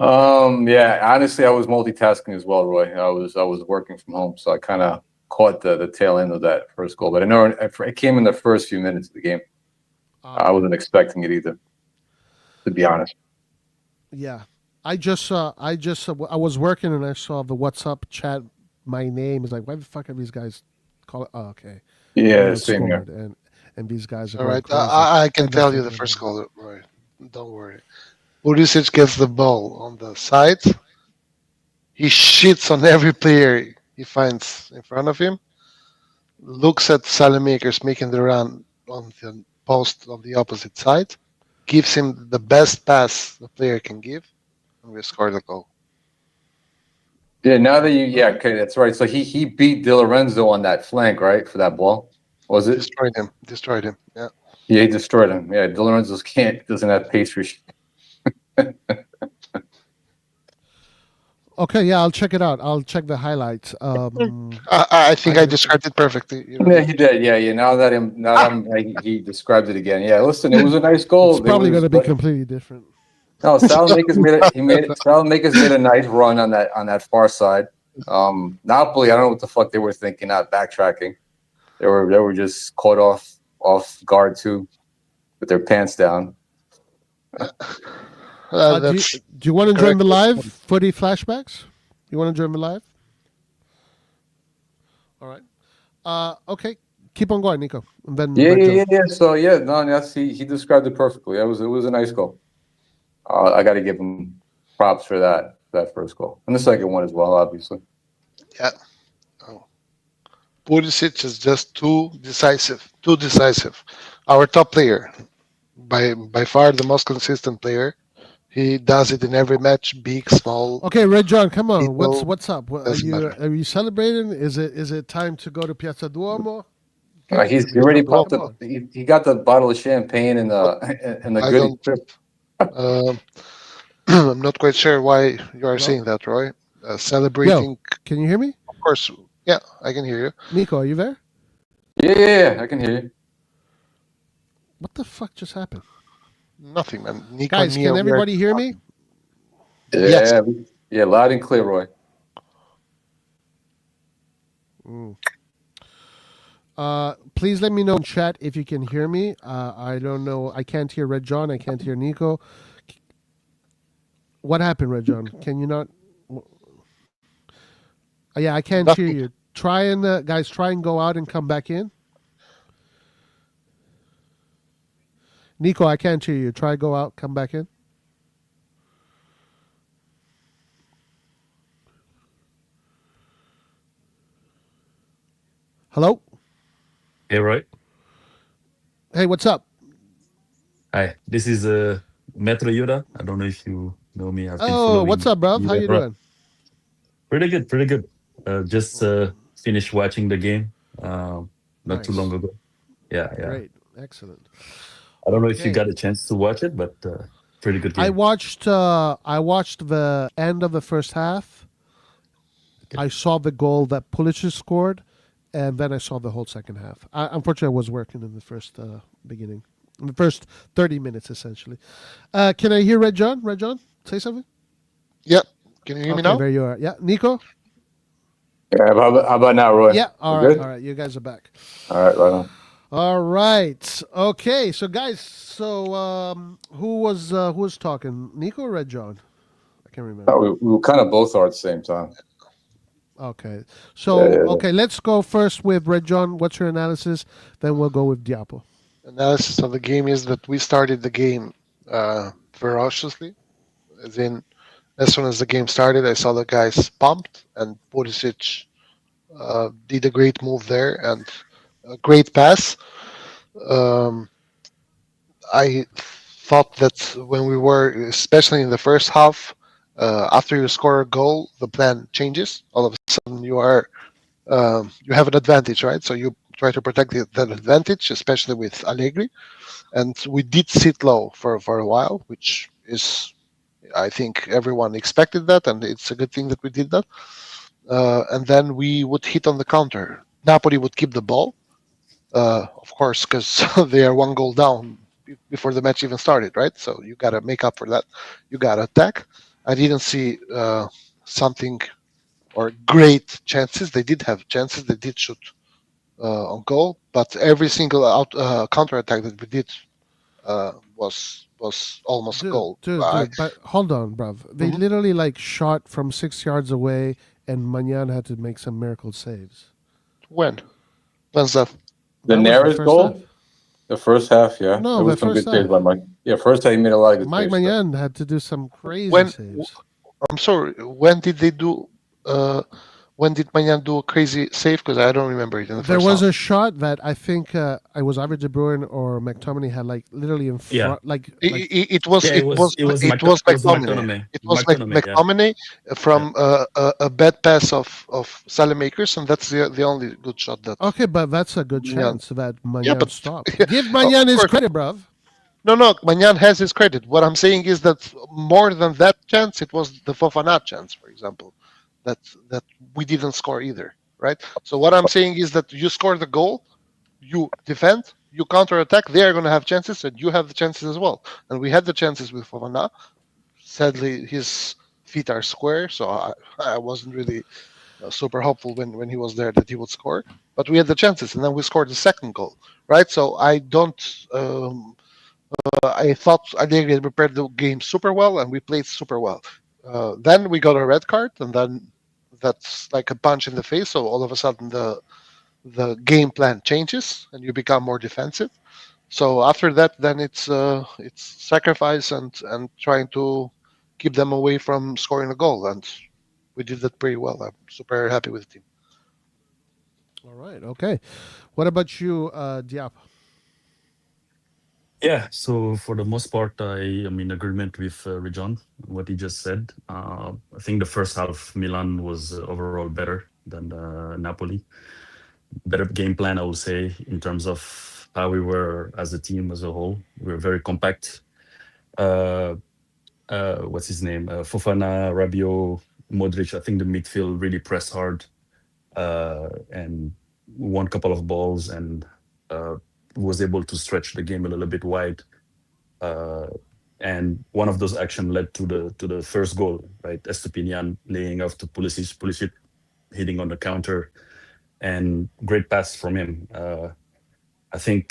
Yeah, honestly, I was multitasking as well, Roy. I was working from home, so I kind of caught the tail end of that first goal. But I know it came in the first few minutes of the game. I wasn't expecting it either, to be honest. Yeah, I was working and I saw the WhatsApp chat. My name is like, why the fuck are these guys calling? Oh, okay. Yeah, same here. And these guys are all right. I can tell you the first goal, Roy. Don't worry. Pulisic gets the ball on the side. He shits on every player he finds in front of him. Looks at Salamakers making the run on the post on the opposite side. Gives him the best pass the player can give, and we scored the goal. Yeah, okay, that's right. So he beat Di Lorenzo on that flank, right, for that ball. Was it? Destroyed him. Yeah. Yeah, he destroyed him. Yeah, Di Lorenzo doesn't have pace for shit. Okay, yeah, I'll check it out. I'll check the highlights. I think I described it perfectly. Yeah, he did. Yeah. Now that he described it again. Yeah, listen, it was a nice goal. It's probably going to be completely different. No, Salamakers made a nice run on that far side. Napoli, I don't know what the fuck they were thinking, not backtracking. They were just caught off guard too, with their pants down. Do you want to join the live footy flashbacks? You want to join the live? All right. Okay. Keep on going, Nico. And then yeah. So he described it perfectly. It was a nice goal. I got to give him props for that first goal and the second one as well, obviously. Yeah. Oh. Pulisic is just too decisive. Our top player, by far the most consistent player. He does it in every match, big, small. Okay, Red John, come on. People, What's up? doesn't matter. Are you celebrating? Is it time to go to Piazza Duomo? He already popped Come the. on. He got the bottle of champagne and the I goodie. don't. I'm not quite sure why you are Hello? saying that, Roy. Yo, Celebrating, can you hear me? of course. Yeah, I can hear you. Nico, are you there? Yeah, I can hear you. What the fuck just happened? Nothing, man. Nico and Guys, me can we are everybody hear me? Yes. Yeah, loud and clear, Roy. Please let me know in chat if you can hear me. I don't know. I can't hear Red John. I can't hear Nico. What happened, Red John? Can you not? Yeah, I can't hear Nothing. you. Try and guys, try and go out and come back in. Nico, I can't hear you. Try go out, come back in. Hello? Hey, Roy. Hey, what's up? Hi. This is Metro Yuda. I don't know if you know me. I've been Oh, what's following up, bruv? you How and you Roy. doing? Pretty good, pretty good. Just finished watching the game not too long Nice. ago. Yeah, yeah. Great. Excellent. I don't know if you Okay. got a chance to watch it, but pretty good I game. watched the end of the first half. Okay. I saw the goal that Pulisic scored, and then I saw the whole second half. Unfortunately, I was working in the first beginning, in the first 30 minutes, essentially. Can I hear Red John? Red John, say something? Yeah. Can you hear me Okay, now? there you are. Yeah, Nico? Yeah, how about now, Roy? Yeah, all You right, good? all right. You guys are back. All right, right on. All right. Okay, so guys, who was talking? Nico or Red John? I can't remember. No, we kind of both are at the same time. Okay. So, Yeah. okay, let's go first with Red John. What's your analysis? Then we'll go with Diapo. Analysis of the game is that we started the game ferociously. As soon as the game started, I saw the guys pumped, and Pulisic did a great move there and a great pass. Um, I thought that when we were, especially in the first half, after you score a goal, the plan changes. All of a sudden, you have an advantage, right? So you try to protect that advantage, especially with Allegri. And we did sit low for a while, which is, I think everyone expected that, and it's a good thing that we did that. And then we would hit on the counter. Napoli would keep the ball, of course, because they are one goal down before the match even started, right? So you got to make up for that. You got to attack. I didn't see something or great chances. They did have chances. They did shoot on goal, but every single counter attack that we did was almost a goal. Dude, but hold on, bruv. They Mhm. literally like shot from 6 yards away, and Magnan had to make some miracle saves. When's that? The That was Neres first goal? half? The first half, yeah. No, There the was some first good saves half. by Mike. Yeah, first half he made a lot of good Mike saves. Magnan had to do some crazy When saves. I'm sorry. When did they do? When did Magnan do a crazy save? Because I don't remember it in the There first was half. a shot that I think I was either De Bruyne or McTominay had like literally in Yeah, front, like It was yeah. it was it was It was McTominay. McTominay. It was McTominay. Yeah, McTominay yeah. from a bad pass of Salamakers, and that's the only good shot that okay, but that's a good Magnan. chance that Yeah, Magnan but stopped. Give of Magnan his course, credit, bruv. no, Magnan has his credit. What I'm saying is that more than that chance, it was the Fofana chance, for example, that that we didn't score either, right? So what I'm saying is that you score the goal, you defend, you counter attack. They are going to have chances, and you have the chances as well. And we had the chances with Fofana. Sadly, his feet are square, so I wasn't really super hopeful when he was there that he would score. But we had the chances, and then we scored the second goal, right? So I don't. I thought Allegri had prepared the game super well, and we played super well. Then we got a red card, and then that's like a punch in the face. So all of a sudden, the game plan changes, and you become more defensive. So after that, then it's sacrifice and trying to keep them away from scoring a goal, and we did that pretty well. I'm super happy with the team. All right, okay. What about you, Diap? Yeah, so for the most part, I am in agreement with Rejon, what he just said. I think the first half, Milan was overall better than Napoli. Better game plan, I would say, in terms of how we were as a team as a whole. We were very compact. Uh, what's his name? Fofana, Rabiot, Modric. I think the midfield really pressed hard and won a couple of balls and uh, was able to stretch the game a little bit wide. Uh, and one of those actions led to the first goal, right? Estepinian laying off to Pulisic, Pulisic hitting on the counter, and great pass from him. I think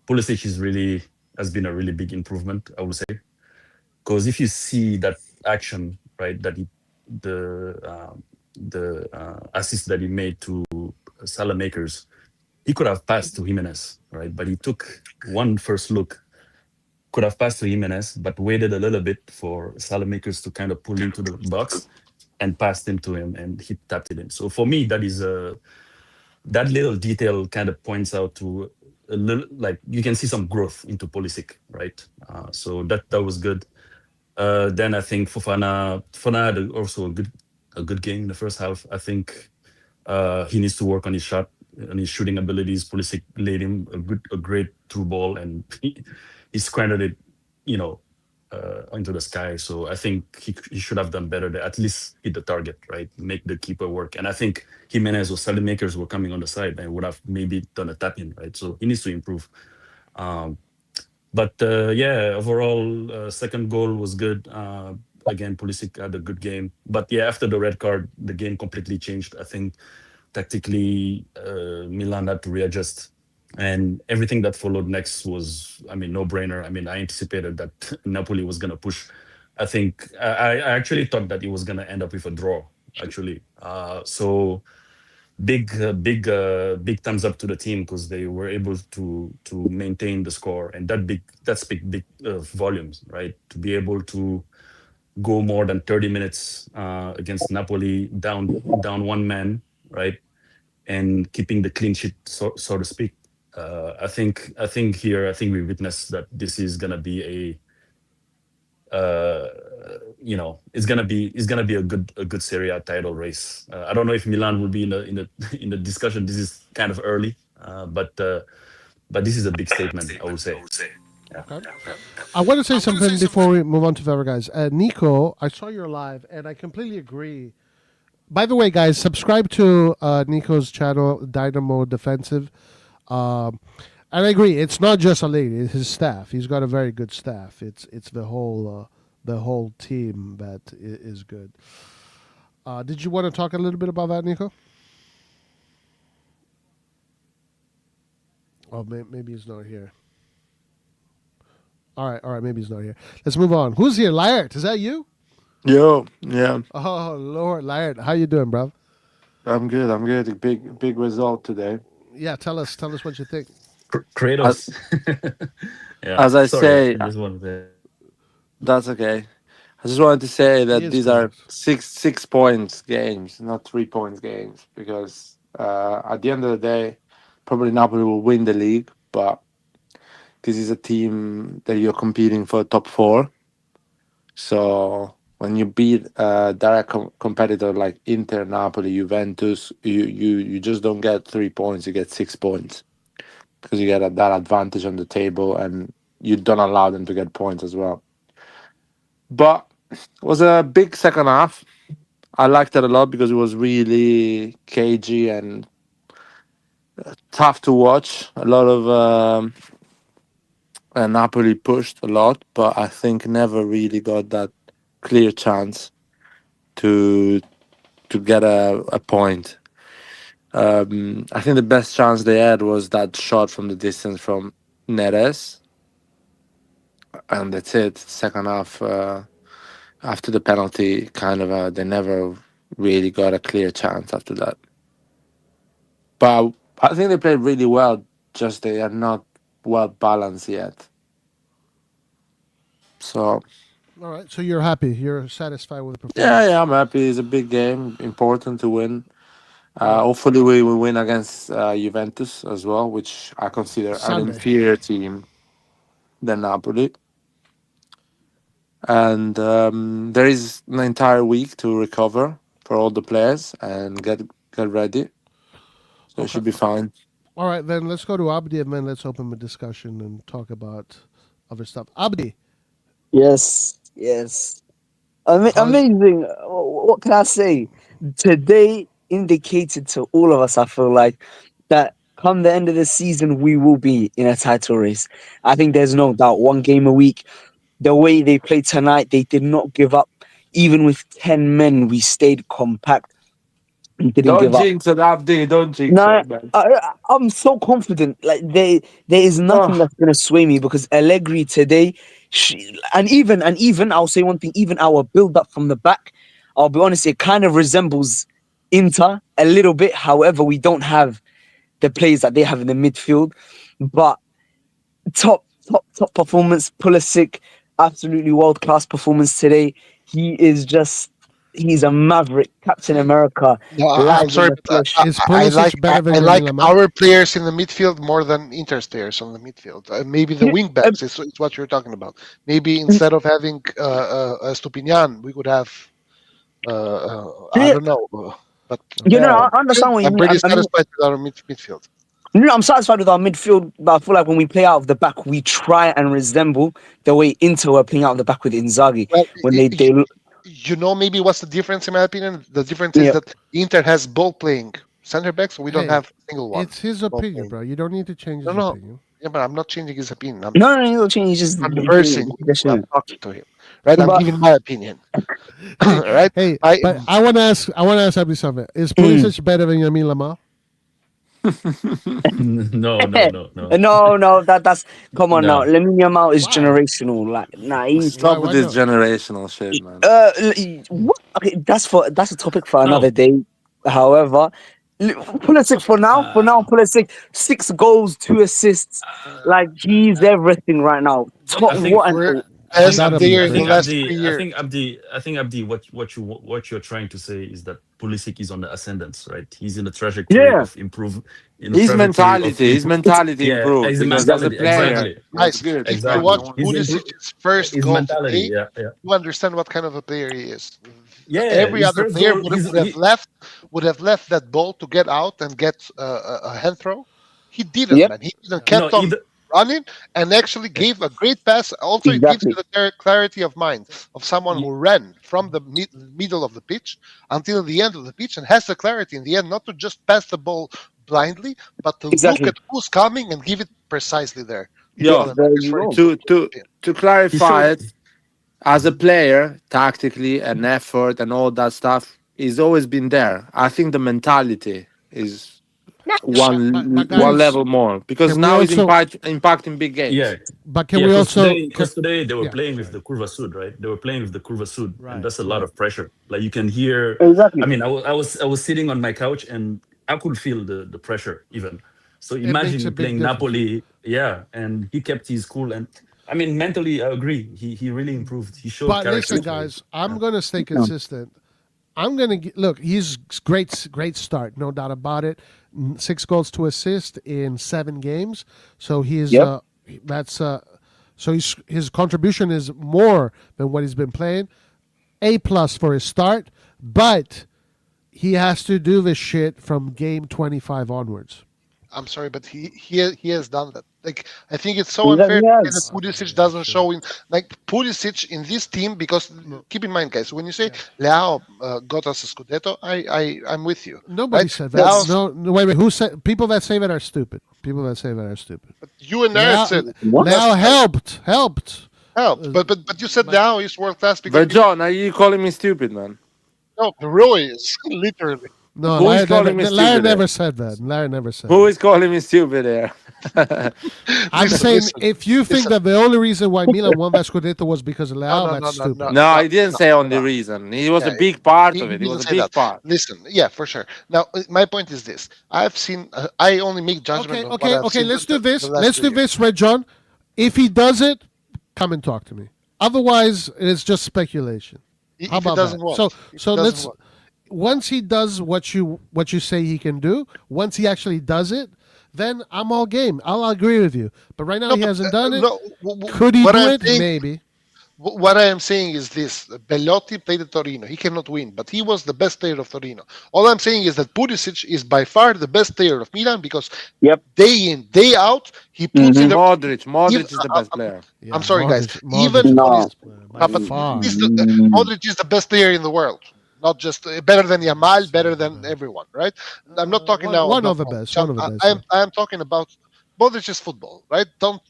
Pulisic has been a really big improvement, I would say, because if you see that action, right, the assist that he made to Salamakers, he could have passed to Jimenez, right? But he took one first look, could have passed to Jimenez, but waited a little bit for Salamakers to kind of pull into the box and passed him to him, and he tapped it in. So for me, that little detail kind of points out to a little, like you can see some growth into Pulisic, right? So that was good. Then I think Fofana had also a good game in the first half. I think he needs to work on his shot, on his shooting abilities. Pulisic laid him a great through ball, and he squandered it, you know, into the sky. So I think he should have done better to at least hit the target, right? Make the keeper work. And I think Jimenez or Makers were coming on the side and would have maybe done a tap in, right? So he needs to improve. Um, but yeah, overall, second goal was good. Again, Pulisic had a good game. But yeah, after the red card, the game completely changed. I think tactically, Milan had to readjust. And everything that followed next was, I mean, no brainer. I mean, I anticipated that Napoli was going to push. I think I actually thought that it was going to end up with a draw, actually. So big thumbs up to the team because they were able to maintain the score, and that's big volumes, right? To be able to go more than 30 minutes against Napoli down one man, right? And keeping the clean sheet, so to speak. I think we witnessed that this is gonna be uh, it's gonna be a good Serie A title race. I don't know if Milan will be in the in the discussion. This is kind of early, but this is a big statement, I would say. Yeah. Okay. I want to say something before we move on to the other guys. Nico, I saw your live, and I completely agree. By the way, guys, subscribe to Nico's channel, Dynamo Defensive. Um, and I agree, it's not just Allegri; it's his staff. He's got a very good staff. It's the whole team that is good. Did you want to talk a little bit about that, Nico? Oh, maybe he's not here. All right, maybe he's not here. Let's move on. Who's here? Laird, is that you? Yo, yeah, Oh Lord, Laird, how you doing, bro? I'm good. I'm good. A big result today. Yeah, tell us what you think. As, Kratos. Yeah. as I Sorry, say, I just wanted to. that's okay. I just wanted to say He that is these are Kratos. six points games, not 3 points games, because at the end of the day, probably Napoli will win the league, but this is a team that you're competing for top four. So when you beat a direct competitor like Inter, Napoli, Juventus, you just don't get 3 points. You get 6 points because you get that advantage on the table, and you don't allow them to get points as well. But it was a big second half. I liked it a lot because it was really cagey and tough to watch. A lot of Napoli pushed a lot, but I think never really got that clear chance to get a point. I think the best chance they had was that shot from the distance from Neres, and that's it. Second half, after the penalty, kind of they never really got a clear chance after that. But I think they played really well. Just they are not well balanced yet. So All right, so you're happy, you're satisfied with the yeah, performance. I'm happy. It's a big game, important to win. Yeah, Hopefully, we will win against Juventus as well, which I consider an Sunday. inferior team. than Napoli. And there is an entire week to recover for all the players and get ready. So it should be fine. All right, then let's go to Abdi and then let's open the discussion and talk about other stuff. Abdi, Yes, yes. How's- Amazing. What can I say? Today indicated to all of us, I feel like, that come the end of the season, we will be in a title race. I think there's no doubt. One game a week. The way they played tonight, they did not give up. Even with 10 men, we stayed compact and didn't Don't give up. jinx it, Abdi. Don't jinx No, it, man. I'm so confident. Like there is nothing that's gonna sway me because Allegri today, and even I'll say one thing. Even our build up from the back, I'll be honest, it kind of resembles Inter a little bit. However, we don't have the players that they have in the midfield. But top performance. Pulisic, absolutely world class performance today. He's a maverick, Captain America. No, live I'm in sorry, the but flesh. Is I Pulisic like better than I like Milan? our players in the midfield more than Inter's players on the midfield. Maybe the wing backs is what you're talking about. Maybe instead of having Stupinian, we could have I don't know. But I understand what you I'm mean. pretty I mean, satisfied with our midfield. I'm satisfied with our midfield, but I feel like when we play out of the back, we try and resemble the way Inter were playing out of the back with Inzaghi. Well, When they maybe what's the difference in my opinion? The difference Yeah. is that Inter has ball playing center backs. We don't Hey, have a single one. It's his ball opinion, playing. bro. You don't need to change his No. opinion. Yeah, but I'm not changing his opinion. I'm no, he'll change. He's just conversing. I'm talking to him, right? I'm But- giving my opinion, right? Hey, I- but I want to ask Abdi something. Is Pulisic better than Yamin Lamar? No. No, that's come on No. now. Lamine Yamal is Why? generational. Like, he's Stop with why this not? generational shit, man. what? Okay, that's a topic for No. another day. However, Pulisic for now, Pulisic 6 goals, 2 assists. Like he's everything right now. Top, I think what we're an, best Gotta player in be the great. last 3 years. I think Abdi, what you're trying to say is that Pulisic is on the ascendance, right? He's in a trajectory Yeah. of improve. His mentality Yeah, improved his because mentality, as a player, exactly. that's Guys, good. if Exactly. you watch He's Pulisic's first His goal mentality, today, yeah. you understand what kind of a player he is. Yeah, Every his other first player goal, would have left that ball to get out and get a hand throw. He didn't, Yep. man. He kept on running and actually gave a great pass. Also, it gives Exactly. you the clarity of mind of someone who ran from the middle of the pitch until the end of the pitch and has the clarity in the end not to just pass the ball blindly, but to Exactly. look at who's coming and give it precisely there. Yo, There you go. to clarify He it, as a player, tactically and effort and all that stuff, he's always been there. I think the mentality is But guys, one level more because can we now he's also- impacting big games. Yeah. But can we also? Because today they were Yeah, playing with sorry. the Curva Sud, right? They were playing with the Curva Sud, Right, and that's a lot right. of pressure. Like you can hear. Exactly. I mean, I was sitting on my couch and I could feel the pressure even. So makes imagine a you big playing difference. Napoli, yeah, and he kept his cool. And I mean, mentally, I agree. He really improved. He showed But character. listen, guys, I'm gonna stay consistent. I'm gonna look. He's great start, no doubt about it. 6 goals, 2 assists in 7 games. So he's Yep. so his contribution is more than what he's been playing. A+ for his start, but he has to do this shit from game 25 onwards. I'm sorry, but he has done that. Like I think it's so He unfair to has. say that Pulisic doesn't show in like Pulisic in this team because keep in mind, guys, when you say Leao got us a Scudetto, I'm with you. Nobody Right? said that. Leao's- No, wait. Who said? People that say that are stupid. People that say that are stupid. You and Ernst said What? Leao helped. help, but you said Leao is world class because But John, are you calling me stupid, man? no, really is literally. No, Who is Larry calling me Larry stupid never there? said that. Larry never said Who that. is calling me stupid there? I'm saying listen, if you think listen. that the only reason why Milan won that Scudetto was because of Leao, no, that's stupid. no. No, he didn't say only no. reason. He was Yeah, a big part he of it. He was didn't a say big that. part. Listen, yeah, for sure. Now, my point is this: I've seen. I only make judgment. on what I've seen Let's the- do this. the last Let's 2 do years. this, Red John. If he does it, come and talk to me. Otherwise, it's just speculation. If How it about doesn't that? work. So If it so doesn't let's. work. Once he does what you say he can do, once he actually does it, then I'm all game. I'll agree with you. But right now No, he but, hasn't done it. no. Could he What do I'm it? saying, Maybe. what I am saying is this: Bellotti played at Torino. He cannot win, but he was the best player of Torino. All I'm saying is that Pulisic is by far the best player of Milan because Yep. day in, day out, he puts in the. Modric is the best player. Yeah, I'm sorry, guys. Modric Even is the on No. his best player by But far. Modric is the best player in the world. Not just better than Yamal, better than everyone, right? I'm not talking now one about of the best. Modric. One of the best. I am talking about Modric is football, right? Don't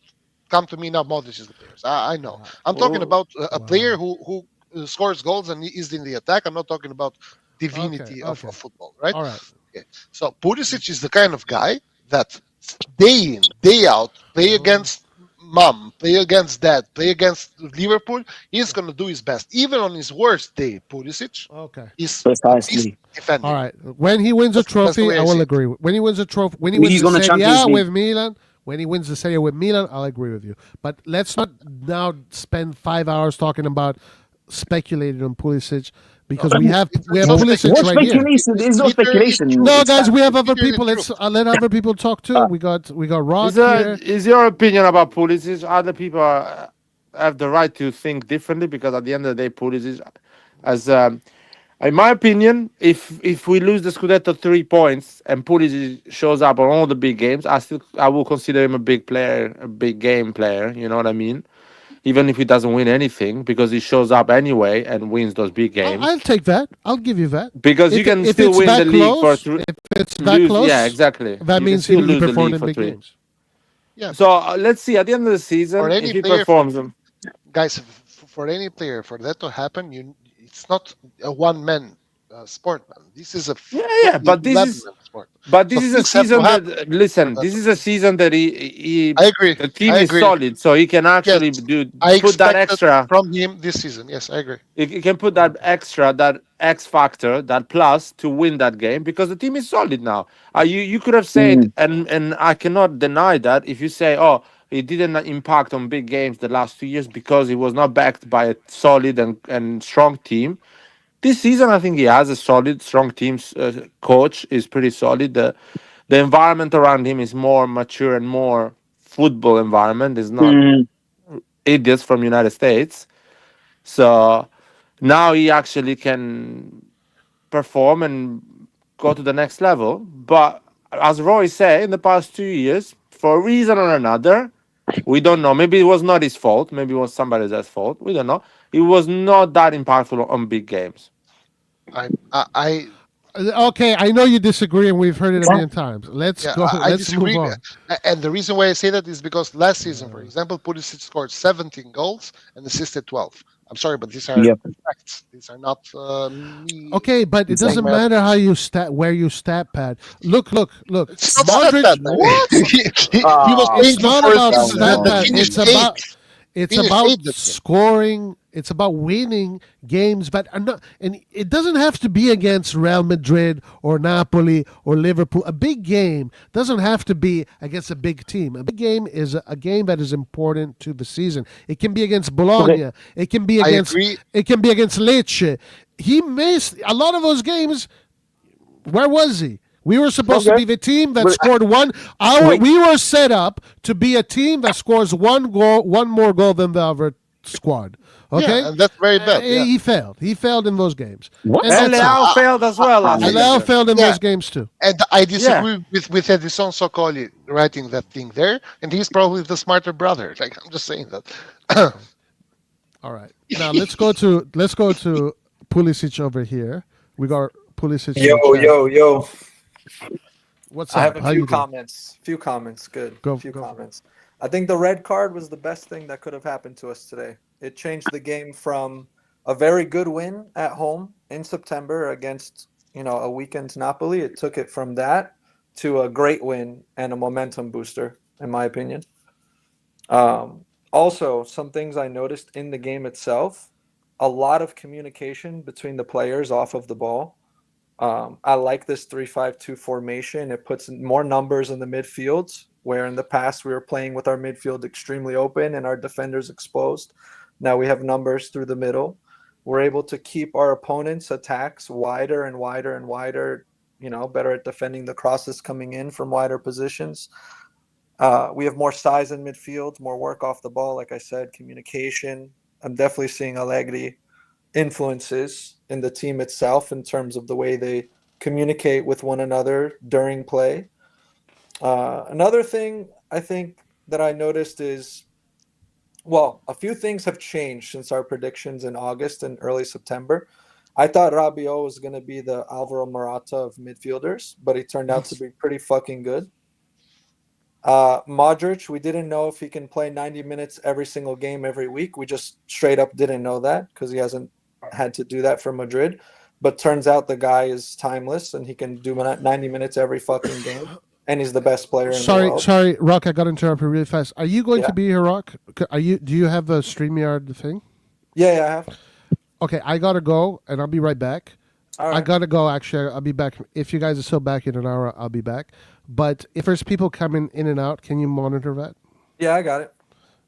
come to me now. Modric is the players. I know. I'm talking about a player who scores goals and is in the attack. I'm not talking about divinity of football, right? All right. Okay. So Pulisic is the kind of guy that day in, day out, play against mom, play against dad, play against Liverpool. He's going to do his best. Even on his worst day, Pulisic is Precisely. defending. All right. When he wins a That's the trophy, way I I will see it. agree. When he wins a trophy, when he When wins he's the won the Serie Champions A League. with Milan, when he wins the Serie A with Milan, I'll agree with you. But let's not now spend 5 hours talking about speculating on Pulisic because we have It's Pulisic What right here. speculation? There's no literally speculation. true. No, It's guys, fact. we have other literally people. true. Let's let other people talk too. We got Rock here. Is your opinion about Pulisic? Other people have the right to think differently because at the end of the day, Pulisic, as in my opinion, if we lose the Scudetto 3 points and Pulisic shows up on all the big games, I will consider him a big player, a big game player. You know what I mean? Even if he doesn't win anything, because he shows up anyway and wins those big games. I'll take that. I'll give you that. Because you can if still it's win that the league for close, three. if it's that Lose, close, yeah, exactly. that You can means still he lose the performed league in for big 3. games. Yeah. So let's see. At the end of the season, For any if he player, performs them, guys, for any player, for that to happen, it's not a one-man sport, man. This is a yeah. But this 11 is sport. But So this is a things have to season happen that for listen. that This to is a season that I agree. the team I is agree. solid, so he can Yes, actually I put that expected extra. from him this season. Yes, I agree. He can put that extra, that X factor, that plus to win that game because the team is solid now. You could have said, and I cannot deny that if you say, oh, he didn't impact on big games the last 2 years because he was not backed by a solid and strong team. This season, I think he has a solid, strong team. Coach is pretty solid. The environment around him is more mature and more football environment. It's not idiots from United States. So now he actually can perform and go to the next level. But as Roy said, in the past 2 years, for a reason or another, we don't know. Maybe it was not his fault. Maybe it was somebody else's fault. We don't know. It was not that impactful on big games. I Okay, I know you disagree, and we've heard it a million times. Let's go. I Let's move disagree. on. And the reason why I say that is because last season, for example, Pulisic scored 17 goals and assisted 12. I'm sorry, but these are Yep. facts. These are not me. Okay, but it doesn't matter how you where you stat pad. Look. It's not Modric. that bad. What? He was It's playing not for about the stat pad. finished It's about eighth. it's Finished about eighth this year. scoring. It's about winning games, but and it doesn't have to be against Real Madrid or Napoli or Liverpool. A big game doesn't have to be against a big team. A big game is a game that is important to the season. It can be against Bologna. Okay. It can be I against. agree. It can be against Lecce. He missed a lot of those games. Where was he? We were supposed to be the team that scored one. We were set up to be a team that scores one more goal than the other squad. Okay, Yeah, and that's very bad. Yeah. He failed. He failed in those games. What? And that's Leao it. failed as well last And season. Leao failed in Yeah. those games too. And I disagree with Edison Socoli writing that thing there, and he's probably the smarter brother. Like I'm just saying that. All right. Now let's go to Pulisic over here. We got Pulisic. in the chat. Yo. What's I up? have How a you few doing? comments. Few comments. Good. Go- few go. comments. I think the red card was the best thing that could have happened to us today. It changed the game from a very good win at home in September against, a weakened Napoli. It took it from that to a great win and a momentum booster, in my opinion. Also, some things I noticed in the game itself, a lot of communication between the players off of the ball. I like this 3-5-2 formation. It puts more numbers in the midfields, where in the past we were playing with our midfield extremely open and our defenders exposed. Now we have numbers through the middle. We're able to keep our opponents' attacks wider and wider and wider better at defending the crosses coming in from wider positions. We have more size in midfield, more work off the ball, like I said, communication. I'm definitely seeing Allegri influences in the team itself in terms of the way they communicate with one another during play. Another thing I think that I noticed is, well, a few things have changed since our predictions in August and early September. I thought Rabiot was going to be the Alvaro Morata of midfielders, but he turned out to be pretty fucking good. Modric, we didn't know if he can play 90 minutes every single game every week. We just straight up didn't know that because he hasn't had to do that for Madrid. But turns out the guy is timeless and he can do 90 minutes every fucking game. And he's the best player in the world. Sorry, Rock, I got interrupted really fast. Are you going Yeah. to be here, Rock? Do you have a StreamYard thing? Yeah, I have. Okay, I gotta go, and I'll be right back. All I right. gotta go. Actually, I'll be back. If you guys are still back in an hour, I'll be back. But if there's people coming in and out, can you monitor that? Yeah, I got it.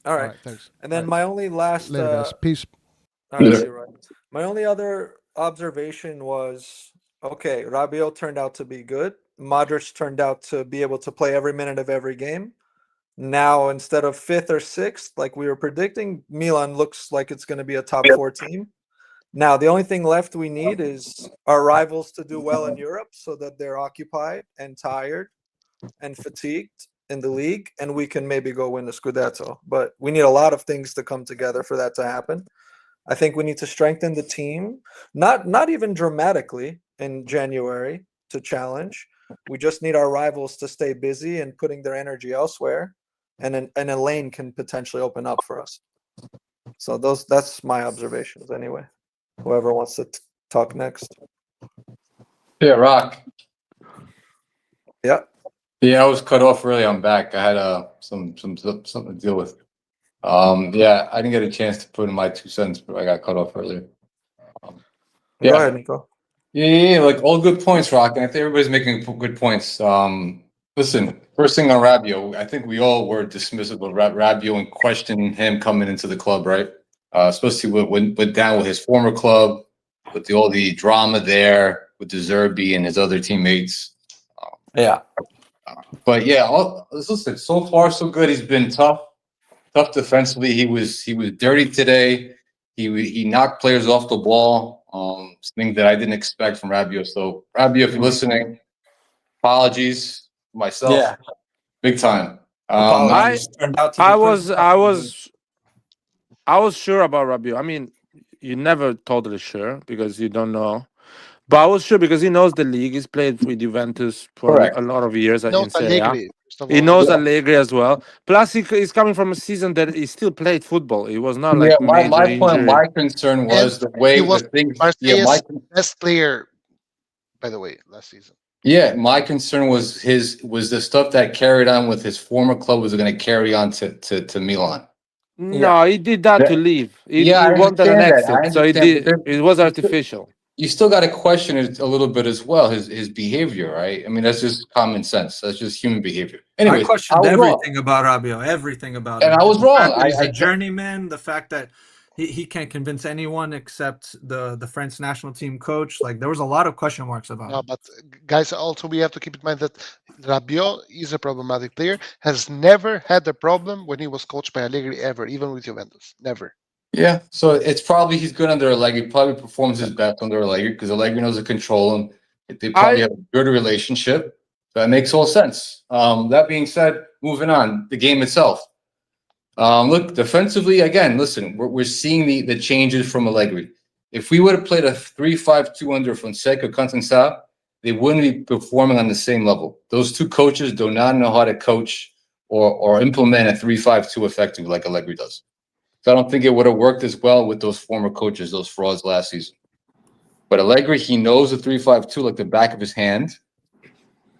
All right. Thanks. And then All my only last later, guys. Peace. all right, see you, right. My only other observation was, okay, Rabiot turned out to be good. Modric turned out to be able to play every minute of every game. Now, instead of 5th or 6th, like we were predicting, Milan looks like it's going to be a top 4 team. Now, the only thing left we need is our rivals to do well in Europe so that they're occupied and tired and fatigued in the league, and we can maybe go win the Scudetto. But we need a lot of things to come together for that to happen. I think we need to strengthen the team, not even dramatically in January to challenge. We just need our rivals to stay busy and putting their energy elsewhere, and a lane can potentially open up for us. So that's my observations anyway. Whoever wants to talk next. Yeah, Rock. Yeah. Yeah, I was cut off early. I'm back. I had something to deal with. Yeah, I didn't get a chance to put in my 2 cents, but I got cut off earlier. Go ahead, Nico. Yeah, like all good points, Rock, and I think everybody's making good points. Listen, first thing on Rabiot, I think we all were dismissive of Rabiot and questioning him coming into the club, right? Especially when went down with his former club, with all the drama there with the Zerbi and his other teammates. Yeah. But yeah, listen, so far so good. He's been tough defensively. He was dirty today. He knocked players off the ball. Something that I didn't expect from Rabiot. So Rabiot, if you're listening, apologies to myself. Yeah. Big time. Apologies. Turned out to be I pretty was sure about Rabiot. I mean, you're never totally sure because you don't know. But I was sure because he knows the league. He's played with Juventus for Correct. a lot of years No, in Serie A. Allegri, first of He all. knows Allegri as well. Plus, he's coming from a season that he still played football. It was not like my major point, injury. my concern was the way He was the things. Marseille's best player, by the way, last season. Yeah, my concern was the stuff that carried on with his former club was going to carry on to Milan. No, he did that to leave. He I wanted an understand that. I exit, so he understand, did. but It was artificial. you still got to question it a little bit as well. His behavior, right? I mean, that's just common sense. That's just human behavior. Anyway, I questioned everything about Rabiot, everything about him. And I was wrong. The fact that he's I a journeyman, the fact that he can't convince anyone except the French national team coach. Like, there was a lot of question marks about No, him. but guys, also we have to keep in mind that Rabiot is a problematic player. Has never had a problem when he was coached by Allegri ever, even with Juventus. Never. Yeah, so it's probably he's good under Allegri. Probably performs his best under Allegri because Allegri knows to control him. They probably have a good relationship. That makes all sense. That being said, moving on, the game itself. Look, defensively, again, listen, we're seeing the changes from Allegri. If we would have played a 3-5-2 under Fonseca Constanza, they wouldn't be performing on the same level. Those two coaches do not know how to coach or implement a 3-5-2 effectively like Allegri does. So I don't think it would have worked as well with those former coaches, those frauds last season. But Allegri, he knows the 3-5-2 like the back of his hand.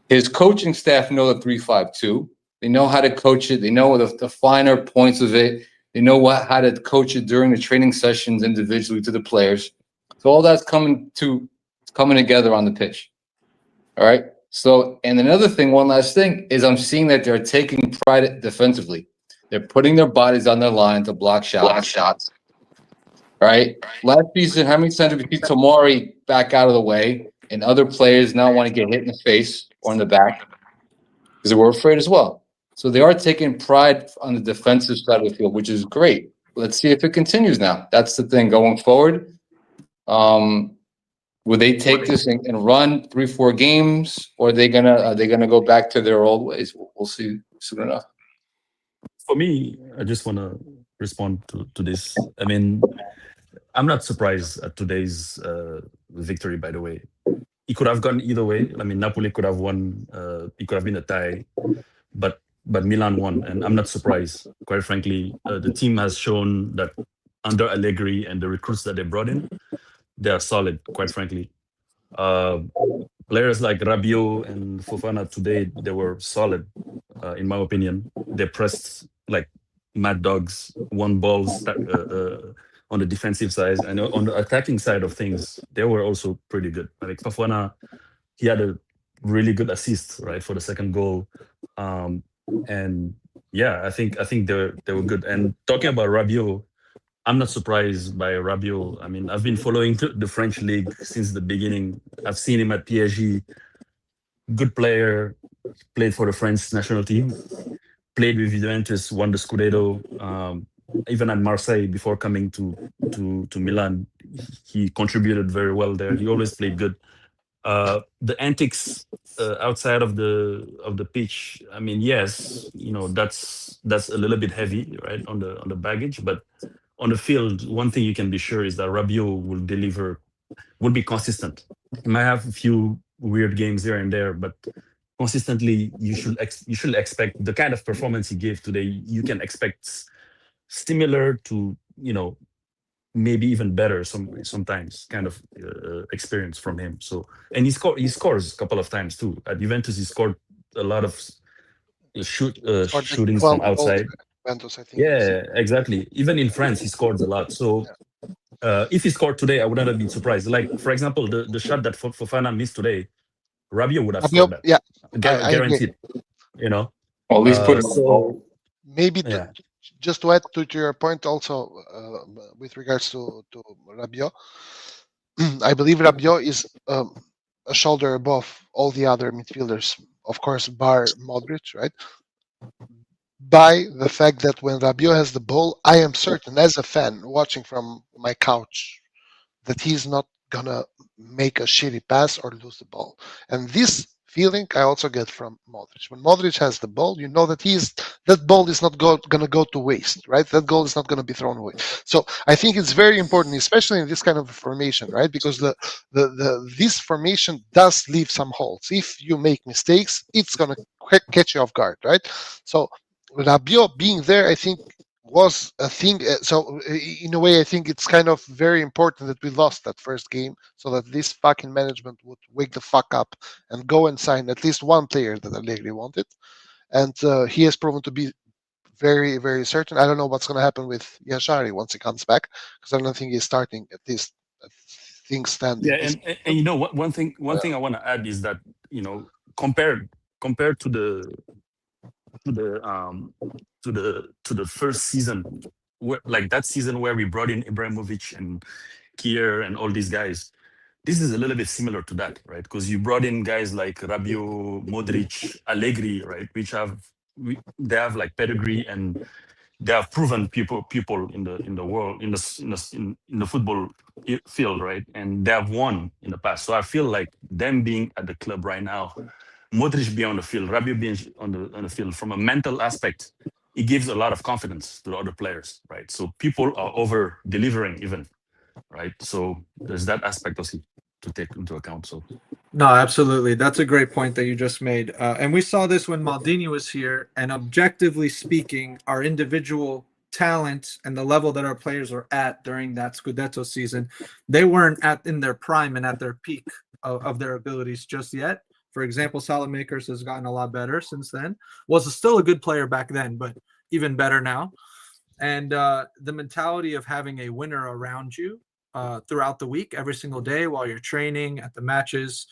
His coaching staff know the 3-5-2. They know how to coach it. They know the finer points of it. They know how to coach it during the training sessions individually to the players. So all that's coming together on the pitch. All right. So, and another thing, one last thing, is I'm seeing that they're taking pride defensively. They're putting their bodies on their line to block shots. Right? Last season, how many times did we see Tomori back out of the way? and other players now want to get hit in the face or in the back because we're afraid as well. So they are taking pride on the defensive side of the field, which is great. Let's see if it continues now. That's the thing going forward. Will they take this and run 3-4 games, or are they gonna go back to their old ways? We'll see soon enough. For me, I just want to respond to this. I mean, I'm not surprised at today's victory, by the way. It could have gone either way. I mean, Napoli could have won. It could have been a tie, but Milan won, and I'm not surprised. Quite frankly, the team has shown that under Allegri and the recruits that they brought in, they are solid. Quite frankly, players like Rabiot and Fofana today, they were solid, in my opinion. They pressed like mad dogs, won balls on the defensive side, and on the attacking side of things, they were also pretty good. Like Fofana, he had a really good assist, right, for the second goal. And yeah, I think they were good. And talking about Rabiot, I'm not surprised by Rabiot. I mean, I've been following the French league since the beginning. I've seen him at PSG. Good player, played for the French national team, played with Juventus, won the Scudetto. Even at Marseille before coming to Milan, he contributed very well there. He always played good. The antics outside of the pitch, I mean, yes, that's a little bit heavy, right, on the baggage, but on the field, one thing you can be sure is that Rabiot will be consistent. He might have a few weird games here and there, but consistently, you should expect the kind of performance he gave today. You can expect similar to, maybe even better sometimes kind of experience from him. So, and he scores a couple of times too. At Juventus, he scored a lot of shootings from outside. Juventus, I think. Yeah, exactly. Even in France, he scored a lot. So if he scored today, I would not have been surprised. Like, for example, the shot that Fofana missed today, Rabiot would have scored that. Yeah, guaranteed. Well, at least put it on the ball. Maybe Yeah. just to add to your point also with regards to Rabiot, I believe Rabiot is a shoulder above all the other midfielders, of course, bar Modric, right? By the fact that when Rabiot has the ball, I am certain, as a fan watching from my couch, that he's not gonna make a shitty pass or lose the ball. And this feeling I also get from Modric. When Modric has the ball, you know that that ball is not gonna go to waste, right? That goal is not gonna be thrown away. So I think it's very important, especially in this kind of formation, right? Because this formation does leave some holes. If you make mistakes, it's gonna catch you off guard, right? So Rabiot being there, I think, was a thing. So in a way, I think it's kind of very important that we lost that first game, so that this fucking management would wake the fuck up and go and sign at least one player that Allegri wanted. And he has proven to be very, very certain. I don't know what's going to happen with Yashari once he comes back, because I don't think he's starting at least things standing. Yeah, and one thing I want to add is that compared to the first season, like that season where we brought in Ibrahimovic and Kier and all these guys, this is a little bit similar to that, right? Because you brought in guys like Rabiot, Modric, Allegri, right, which they have like pedigree, and they have proven people in the world, in the football field, right? And they have won in the past. So I feel like them being at the club right now, Modric being on the field, Rabiot being on the field, from a mental aspect, it gives a lot of confidence to the other players, right? So people are over delivering even, right? So there's that aspect also to take into account. So no, absolutely, that's a great point that you just made, and we saw this when Maldini was here. And objectively speaking, our individual talent and the level that our players are at during that Scudetto season, they weren't in their prime and at their peak of their abilities just yet. For example, Salamakers has gotten a lot better since then. Was still a good player back then, but even better now. And the mentality of having a winner around you throughout the week, every single day, while you're training, at the matches,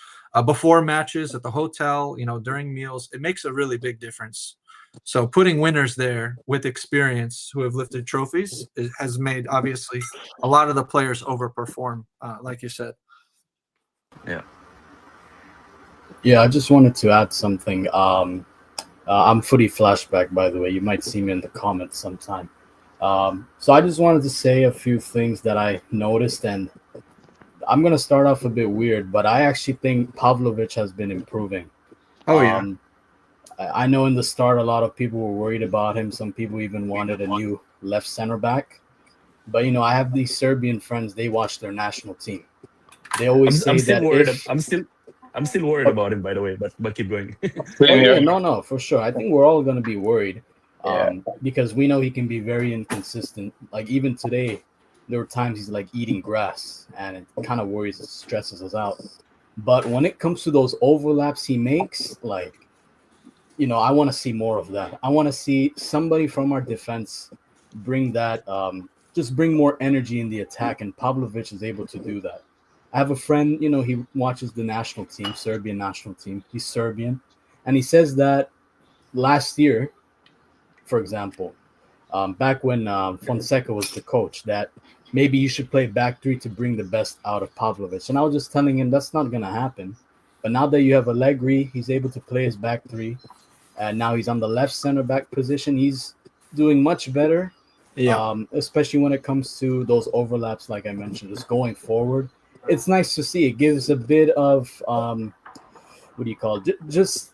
before matches, at the hotel, during meals, it makes a really big difference. So putting winners there with experience who have lifted trophies has made, obviously, a lot of the players overperform, like you said. Yeah. Yeah, I just wanted to add something. I'm Footy Flashback, by the way. You might see me in the comments sometime. So I just wanted to say a few things that I noticed, and I'm gonna start off a bit weird, but I actually think Pavlovic has been improving. Oh yeah. I know in the start a lot of people were worried about him. Some people even wanted a new left center back. But I have these Serbian friends. They watch their national team. They always I'm say still that worried. if I'm still worried about him, by the way. But keep going. Oh Same yeah, here. no, for sure. I think we're all gonna be worried, Yeah. because we know he can be very inconsistent. Like even today, there were times he's like eating grass, and it kind of worries, stresses us out. But when it comes to those overlaps he makes, like I want to see more of that. I want to see somebody from our defense bring that, just bring more energy in the attack, and Pavlovic is able to do that. I have a friend, he watches the national team, Serbian national team. He's Serbian, and he says that last year, for example, back when Fonseca was the coach, that maybe you should play back three to bring the best out of Pavlovic. And I was just telling him that's not going to happen. But now that you have Allegri, he's able to play his back three. And now he's on the left center back position. He's doing much better, Yeah. especially when it comes to those overlaps, like I mentioned, just going forward. It's nice to see. It gives a bit of, what do you call it? Just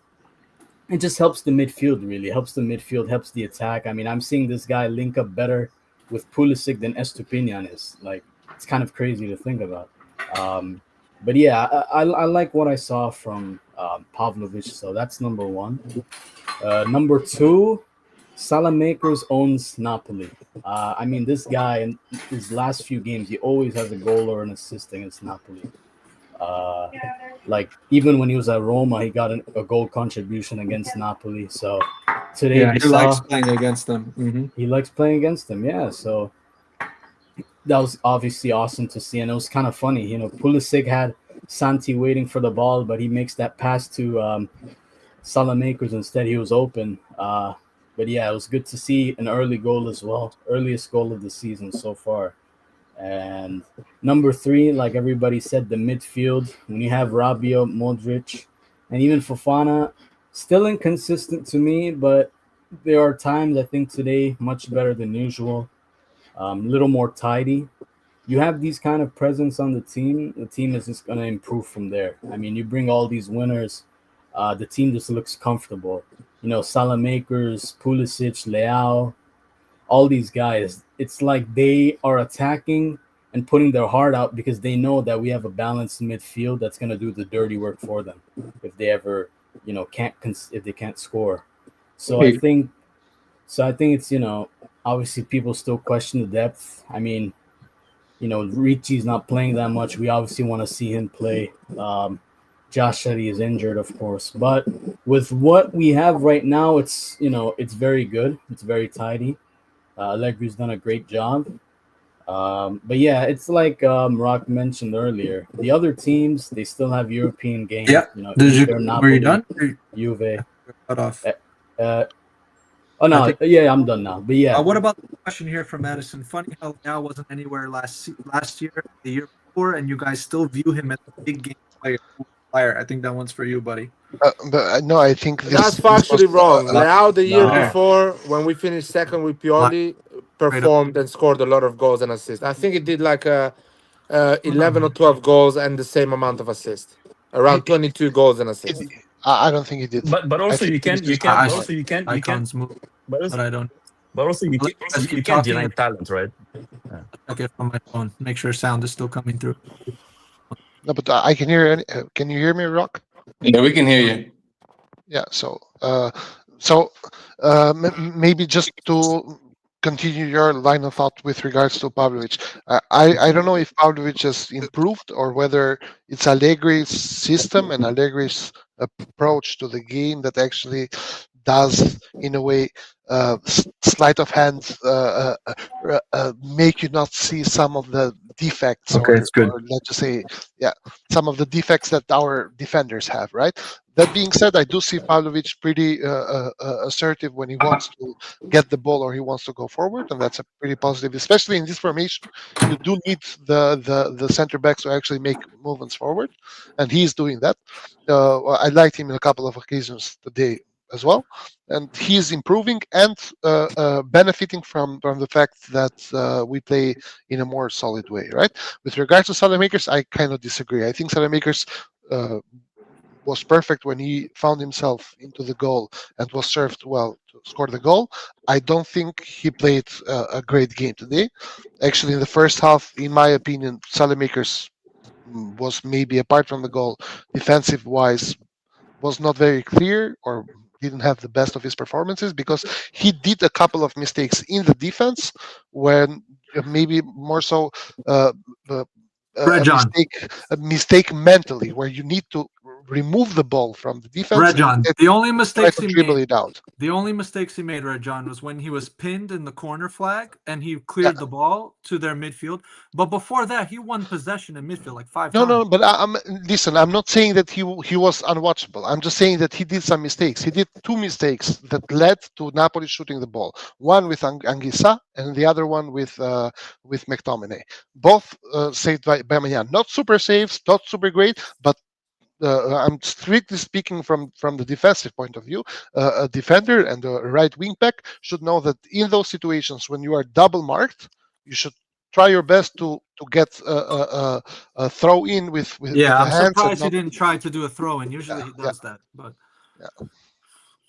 it just helps the midfield, really helps the midfield, helps the attack. I mean, I'm seeing this guy link up better with Pulisic than Estupinian is. Like, it's kind of crazy to think about. But yeah, I like what I saw from Pavlovic, so that's number one. Number two, Salamakers owns Napoli. I mean, this guy in his last few games, he always has a goal or an assist against Napoli. Like even when he was at Roma, he got a goal contribution against Napoli. So today Yeah, we he likes saw playing against them. he likes playing against them. Yeah, so that was obviously awesome to see, and it was kind of funny. Pulisic had Santi waiting for the ball, but he makes that pass to Salamakers instead. He was open. But yeah, it was good to see an early goal as well, earliest goal of the season so far. And number three, like everybody said, the midfield. When you have Rabiot, Modric, and even Fofana, still inconsistent to me, but there are times I think today much better than usual. A little more tidy. You have these kind of presence on the team is just going to improve from there. I mean, you bring all these winners, the team just looks comfortable. Salamakers, Pulisic, Leao, all these guys, it's like they are attacking and putting their heart out because they know that we have a balanced midfield that's going to do the dirty work for them if they ever, if they can't score. So I think it's, obviously people still question the depth. I mean, Ricci's not playing that much. We obviously want to see him play. Josh Shetty is injured, of course, but with what we have right now, it's it's very good. It's very tidy. Allegri's done a great job. But yeah, it's like Rock mentioned earlier. The other teams, they still have European games. Yeah. Inter, Were Napoli, you done? Juve. Cut off. Oh no, yeah, I'm done now. But yeah, What about the question here from Madison? Funny how Leao wasn't anywhere last year, the year before, and you guys still view him as a big game player. I think that one's for you, buddy. But no, I think That's this factually was, wrong. Leao the year No. before, when we finished second with Pioli, performed and scored a lot of goals and assists. I think he did like 11 or 12 goals and the same amount of assists, around 22 goals and assists. I don't think he did. But I also think you he was can just but like- also you can icons move, but but I don't. also you keep can't talking. deny talent, right? Okay, from my phone. Make sure sound is still coming through. No, but I can hear. Can you hear me, Rock? Yeah, we can hear you. Yeah. So, maybe just to continue your line of thought with regards to Pavlovic. I don't know if Pavlovic has improved or whether it's Allegri's system and Allegri's approach to the game that actually does, in a way, sleight of hand make you not see some of the defects, Okay, it's good. or let's just say, some of the defects that our defenders have, right? That being said, I do see Pavlovic pretty assertive when he wants to get the ball or he wants to go forward, and that's a pretty positive, especially in this formation. You do need the center backs to actually make movements forward, and he's doing that. I liked him in a couple of occasions today as well, and he's improving and benefiting from the fact that we play in a more solid way, right? With regards to Salamakers, I kind of disagree. I think Salamakers was perfect when he found himself into the goal and was served well to score the goal. I don't think he played a great game today. Actually, in the first half, in my opinion, Salamakers was maybe, apart from the goal, defensive wise, was not very clear or didn't have the best of his performances, because he did a couple of mistakes in the defense when maybe more so a mistake mentally, where you need to remove the ball from the defense Rejon, and the only try mistakes to he dribble made, it out. the only mistakes he made, Rejon, was when he was pinned in the corner flag and he cleared the ball to their midfield. But before that, he won possession in midfield like 5 times. No, but listen, I'm not saying that he was unwatchable. I'm just saying that he did some mistakes. He did 2 mistakes that led to Napoli shooting the ball. One with Anguissa and the other one with McTominay. Both saved by Maignan. Not super saves, not super great, but I'm strictly speaking from the defensive point of view. A defender and a right wing back should know that in those situations when you are double marked, you should try your best to get a throw in with I'm the hands. surprised he didn't try to do a throw in. Usually he does that, but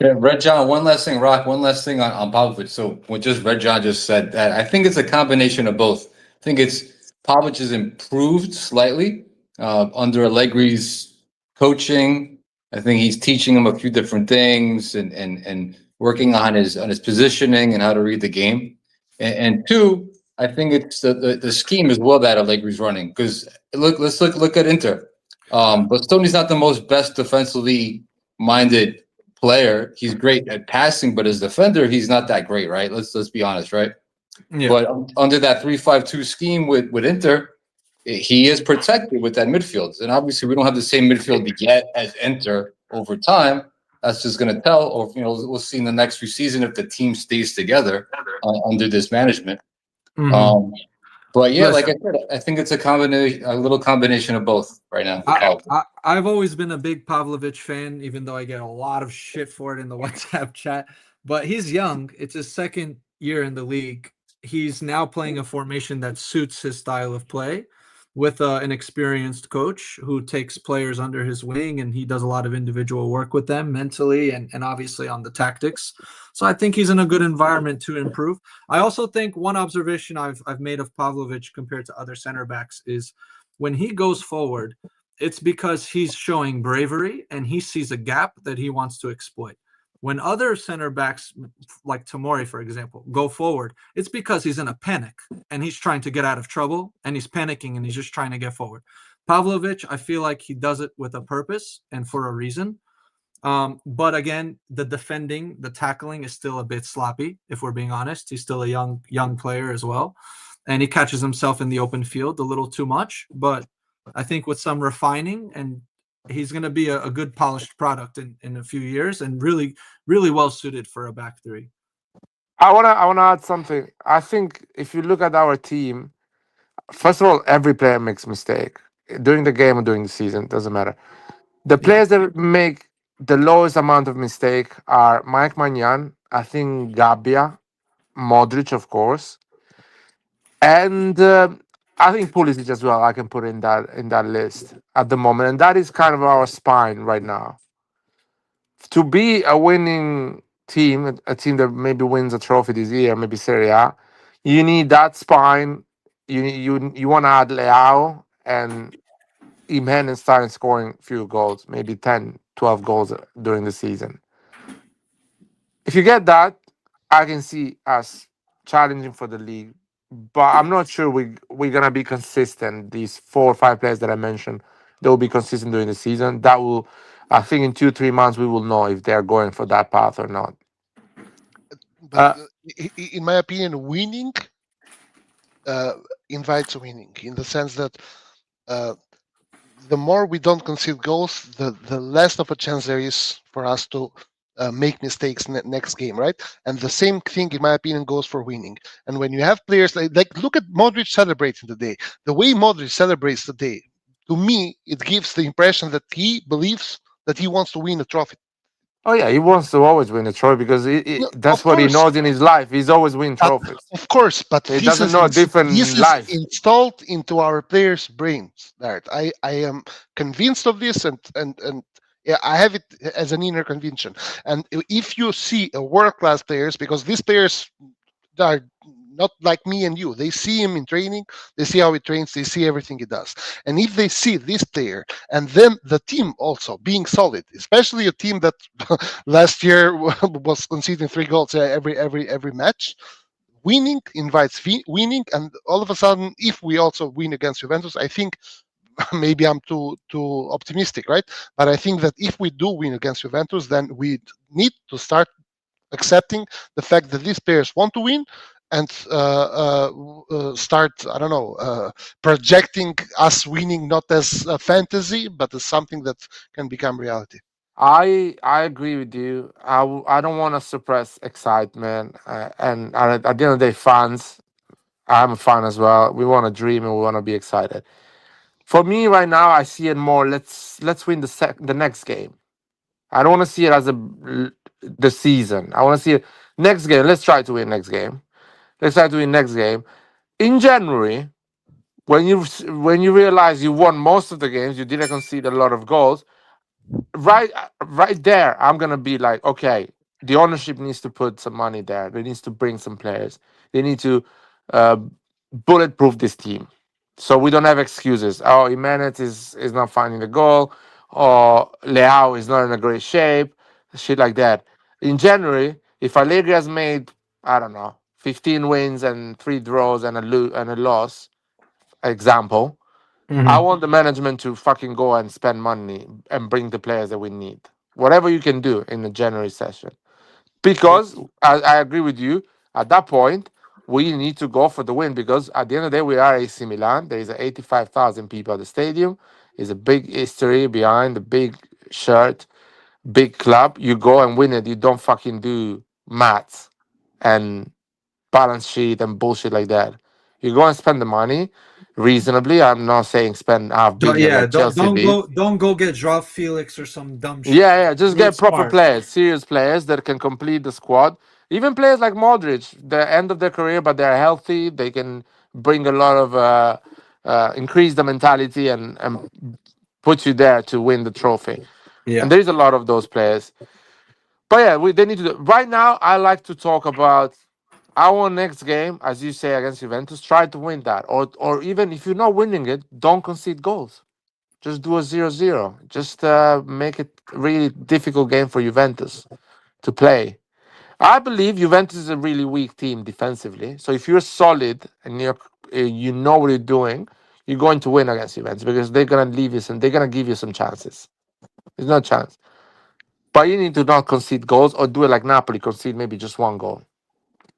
Red John, one last thing, Rock, one last thing on Pavlovic. So what just Red John just said, that I think it's a combination of both. I think it's Pavlovic has improved slightly under Allegri's coaching. I think he's teaching him a few different things and working on his positioning and how to read the game. And 2, I think it's the scheme as well that Allegri's running. Because let's look at Inter. Bastoni's not the most best defensively minded player. He's great at passing, but as defender, he's not that great, right? Let's be honest, right? yeah. But under that 3-5-2 scheme with Inter, he is protected with that midfield. And obviously, we don't have the same midfield yet as Inter over time. That's just going to tell, or we'll see in the next few seasons if the team stays together under this management. Mhm. But yeah, Listen, like I said, I think it's a little combination of both right now. I've always been a big Pavlovic fan, even though I get a lot of shit for it in the WhatsApp chat. But he's young. It's his second year in the league. He's now playing a formation that suits his style of play, with an experienced coach who takes players under his wing, and he does a lot of individual work with them mentally and obviously on the tactics. So I think he's in a good environment to improve. I also think one observation I've made of Pavlovic compared to other center backs is when he goes forward, it's because he's showing bravery and he sees a gap that he wants to exploit. When other center backs, like Tomori, for example, go forward, it's because he's in a panic and he's trying to get out of trouble and he's panicking and he's just trying to get forward. Pavlovic, I feel like he does it with a purpose and for a reason. But again, the defending, the tackling is still a bit sloppy, if we're being honest. He's still a young player as well. And he catches himself in the open field a little too much. But I think with some refining, and he's going to be a good polished product in a few years, and really, really well suited for a back 3. I wanna add something. I think if you look at our team, first of all, every player makes mistake during the game or during the season. Doesn't matter. The players that make the lowest amount of mistake are Mike Maignan, I think Gabbia, Modric, of course, and I think Pulisic as well. I can put in that list at the moment, and that is kind of our spine right now. To be a winning team, a team that maybe wins a trophy this year, maybe Serie A, you need that spine. You want to add Leao and Jimenez starting scoring few goals, maybe 10, 12 goals during the season. If you get that, I can see us challenging for the league. But I'm not sure we're gonna be consistent. These 4 or 5 players that I mentioned, they will be consistent during the season. That will I think in 2-3 months we will know if they're going for that path or not. But in my opinion, winning invites winning in the sense that the more we don't concede goals, the less of a chance there is for us to make mistakes next game, right? And the same thing, in my opinion, goes for winning. And when you have players like look at Modric celebrating today, the way Modric celebrates today, to me, it gives the impression that he believes that he wants to win a trophy. Oh yeah, he wants to always win a trophy because No, that's of what he course, knows in his life. He's always win but trophies. of course, but He doesn't know a this different is life. installed into our players' brains. That I am convinced of this, and yeah, I have it as an inner conviction. And if you see a world-class players, because these players are not like me and you, they see him in training, they see how he trains, they see everything he does. And if they see this player and then the team also being solid, especially a team that last year was conceding 3 goals every match, winning invites winning. And all of a sudden, if we also win against Juventus, I think maybe I'm too optimistic, right? But I think that if we do win against Juventus, then we need to start accepting the fact that these players want to win and start, I don't know, projecting us winning not as a fantasy, but as something that can become reality. I agree with you. I don't want to suppress excitement, and at the end of the day, fans. I'm a fan as well. We want to dream and we want to be excited. For me, right now, I see it more. Let's win the next game. I don't want to see it as the season. I want to see it next game. Let's try to win next game. Let's try to win next game. In January, when you realize you won most of the games, you didn't concede a lot of goals. Right there, I'm gonna be like, okay, the ownership needs to put some money there. They needs to bring some players. They need to uh, bulletproof this team, so we don't have excuses. Oh, Jimenez is not finding the goal, or Leao is not in a great shape, shit like that. In January, if Allegri has made, I don't know, 15 wins and 3 draws and a loss, example, I want the management to fucking go and spend money and bring the players that we need. Whatever you can do in the January session. Because I agree with you, at that point, we need to go for the win because at the end of the day, we are AC Milan. There is 85,000 people at the stadium. There's a big history behind the big shirt, big club. You go and win it. You don't fucking do maths and balance sheet and bullshit like that. You go and spend the money reasonably. I'm not saying spend half billion Yeah, like Chelsea did. don't go get Joao Felix or some dumb shit. Yeah. Just Do it get proper smart. players, serious players that can complete the squad. Even players like Modric, the end of their career, but they're healthy. They can bring a lot of increase the mentality and put you there to win the trophy. Yeah. And there is a lot of those players. But yeah, they need to do. Right now, I like to talk about our next game, as you say, against Juventus. Try to win that, or even if you're not winning it, don't concede goals. Just do a 0-0. Just make it really difficult game for Juventus to play. I believe Juventus is a really weak team defensively. So if you're solid and you know what you're doing, you're going to win against Juventus because they're gonna leave you they're gonna give you some chances. There's no chance. But you need to not concede goals or do it like Napoli, concede maybe just 1 goal.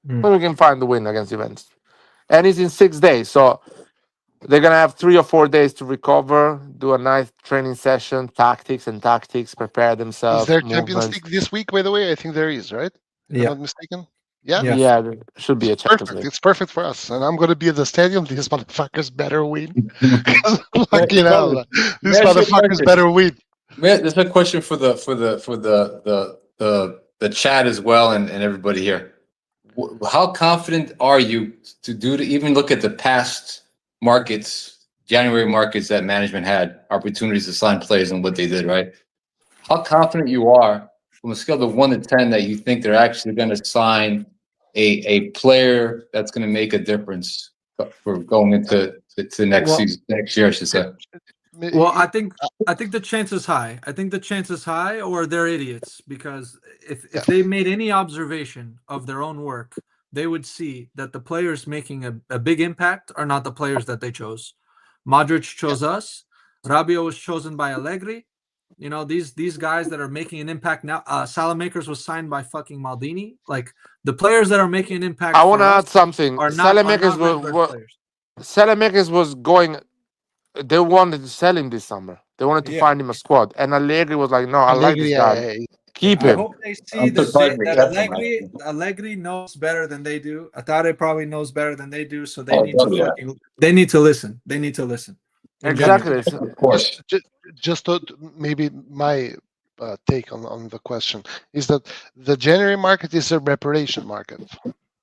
But we can find the win against Juventus. And it's in 6 days. So they're going to have 3 or 4 days to recover, do a nice training session, tactics, prepare Is themselves, there Champions movements. League this week, by the way? I think there is, right? If I'm Yeah. not mistaken. Yeah? Yeah. Yeah, there should be a Champions Perfect. League. It's perfect for us. And I'm going to be at the stadium. These motherfuckers better win. Fucking hell. These motherfuckers better win. There's a question for the chat as well and everybody here. How confident are you to even look at the past markets, January markets that management had opportunities to sign players and what they did, right? How confident you are from a scale of 1 to 10 that you think they're actually going to sign a player that's going to make a difference for going into next season, next year, I should say. Well, I think the chance is high. I think the chance is high, or they're idiots, because if they made any observation of their own work, they would see that the players making a big impact are not the players that they chose. Modric chose us. Rabiot was chosen by Allegri. You know, these guys that are making an impact now. Salamakers was signed by fucking Maldini. Like the players that are making an impact I want for to us add something. are not Salamakers Redbird players. Salamakers was going. They wanted to sell him this summer. They wanted to Yeah. find him a squad, and Allegri was like, "No, I like this guy. Keep I him." hope they see I'm that, surprised they kept him, Allegri knows better than they do. Atare probably knows better than they do, so they Oh, need to yeah. they need to listen. They need to listen. In general. Exactly. Of course. Just to, maybe my take on the question is that the January market is a reparation market.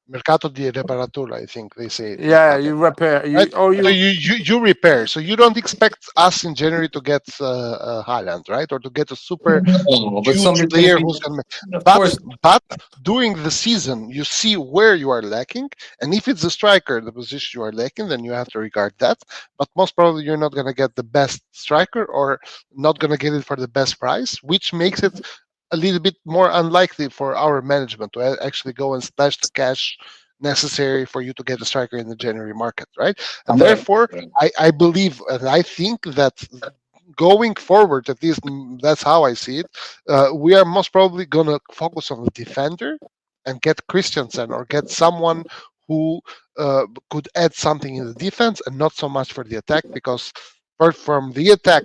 Mercato di reparatura, I think they say. Yeah, you repair. Right? So You you repair. So you don't expect us in January to get Haaland, right? Or to get a super No, but huge somebody's player gonna who's be, going to of course. but during the season, you see where you are lacking. And if it's the striker, the position you are lacking, then you have to regard that. But most probably, you're not going to get the best striker or not going to get it for the best price, which makes it a little bit more unlikely for our management to actually go and splash the cash necessary for you to get a striker in the January market, right? And Right. therefore, I believe and I think that going forward, at least that's how I see it, we are most probably going to focus on the defender and get Christensen or get someone who could add something in the defense and not so much for the attack, because from the attack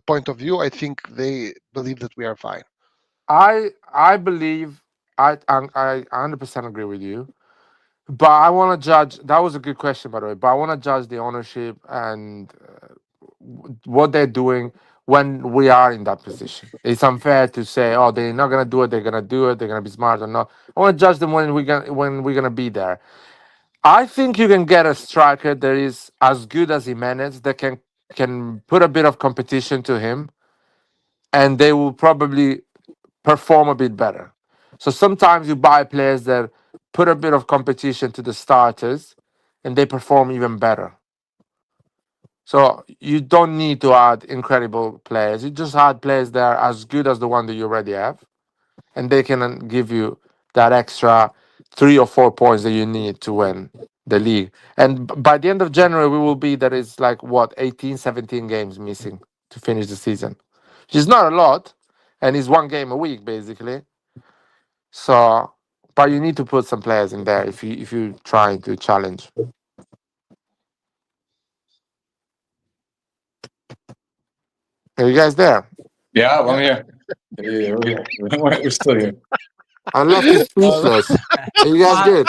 point of view, I think they believe that we are fine. I believe I 100% agree with you, but I want to judge. That was a good question, by the way. But I want to judge the ownership and what they're doing when we are in that position. It's unfair to say, "Oh, they're not gonna do it. They're gonna do it. They're gonna be smart or not." I want to judge them when we're gonna be there. I think you can get a striker that is as good as Jimenez that can put a bit of competition to him, and they will probably perform a bit better. So sometimes you buy players that put a bit of competition to the starters, and they perform even better. So you don't need to add incredible players. You just add players that are as good as the one that you already have, and they can give you that extra 3 or 4 points that you need to win the league. And by the end of January, we will be, there is like what, 18, 17 games missing to finish the season, which is not a lot, and it's 1 game a week basically. So, but you need to put some players in there if you're trying to challenge. Are you guys there? Yeah, I'm here. Yeah, we're here. We're still here. I left you speechless. Are you guys good?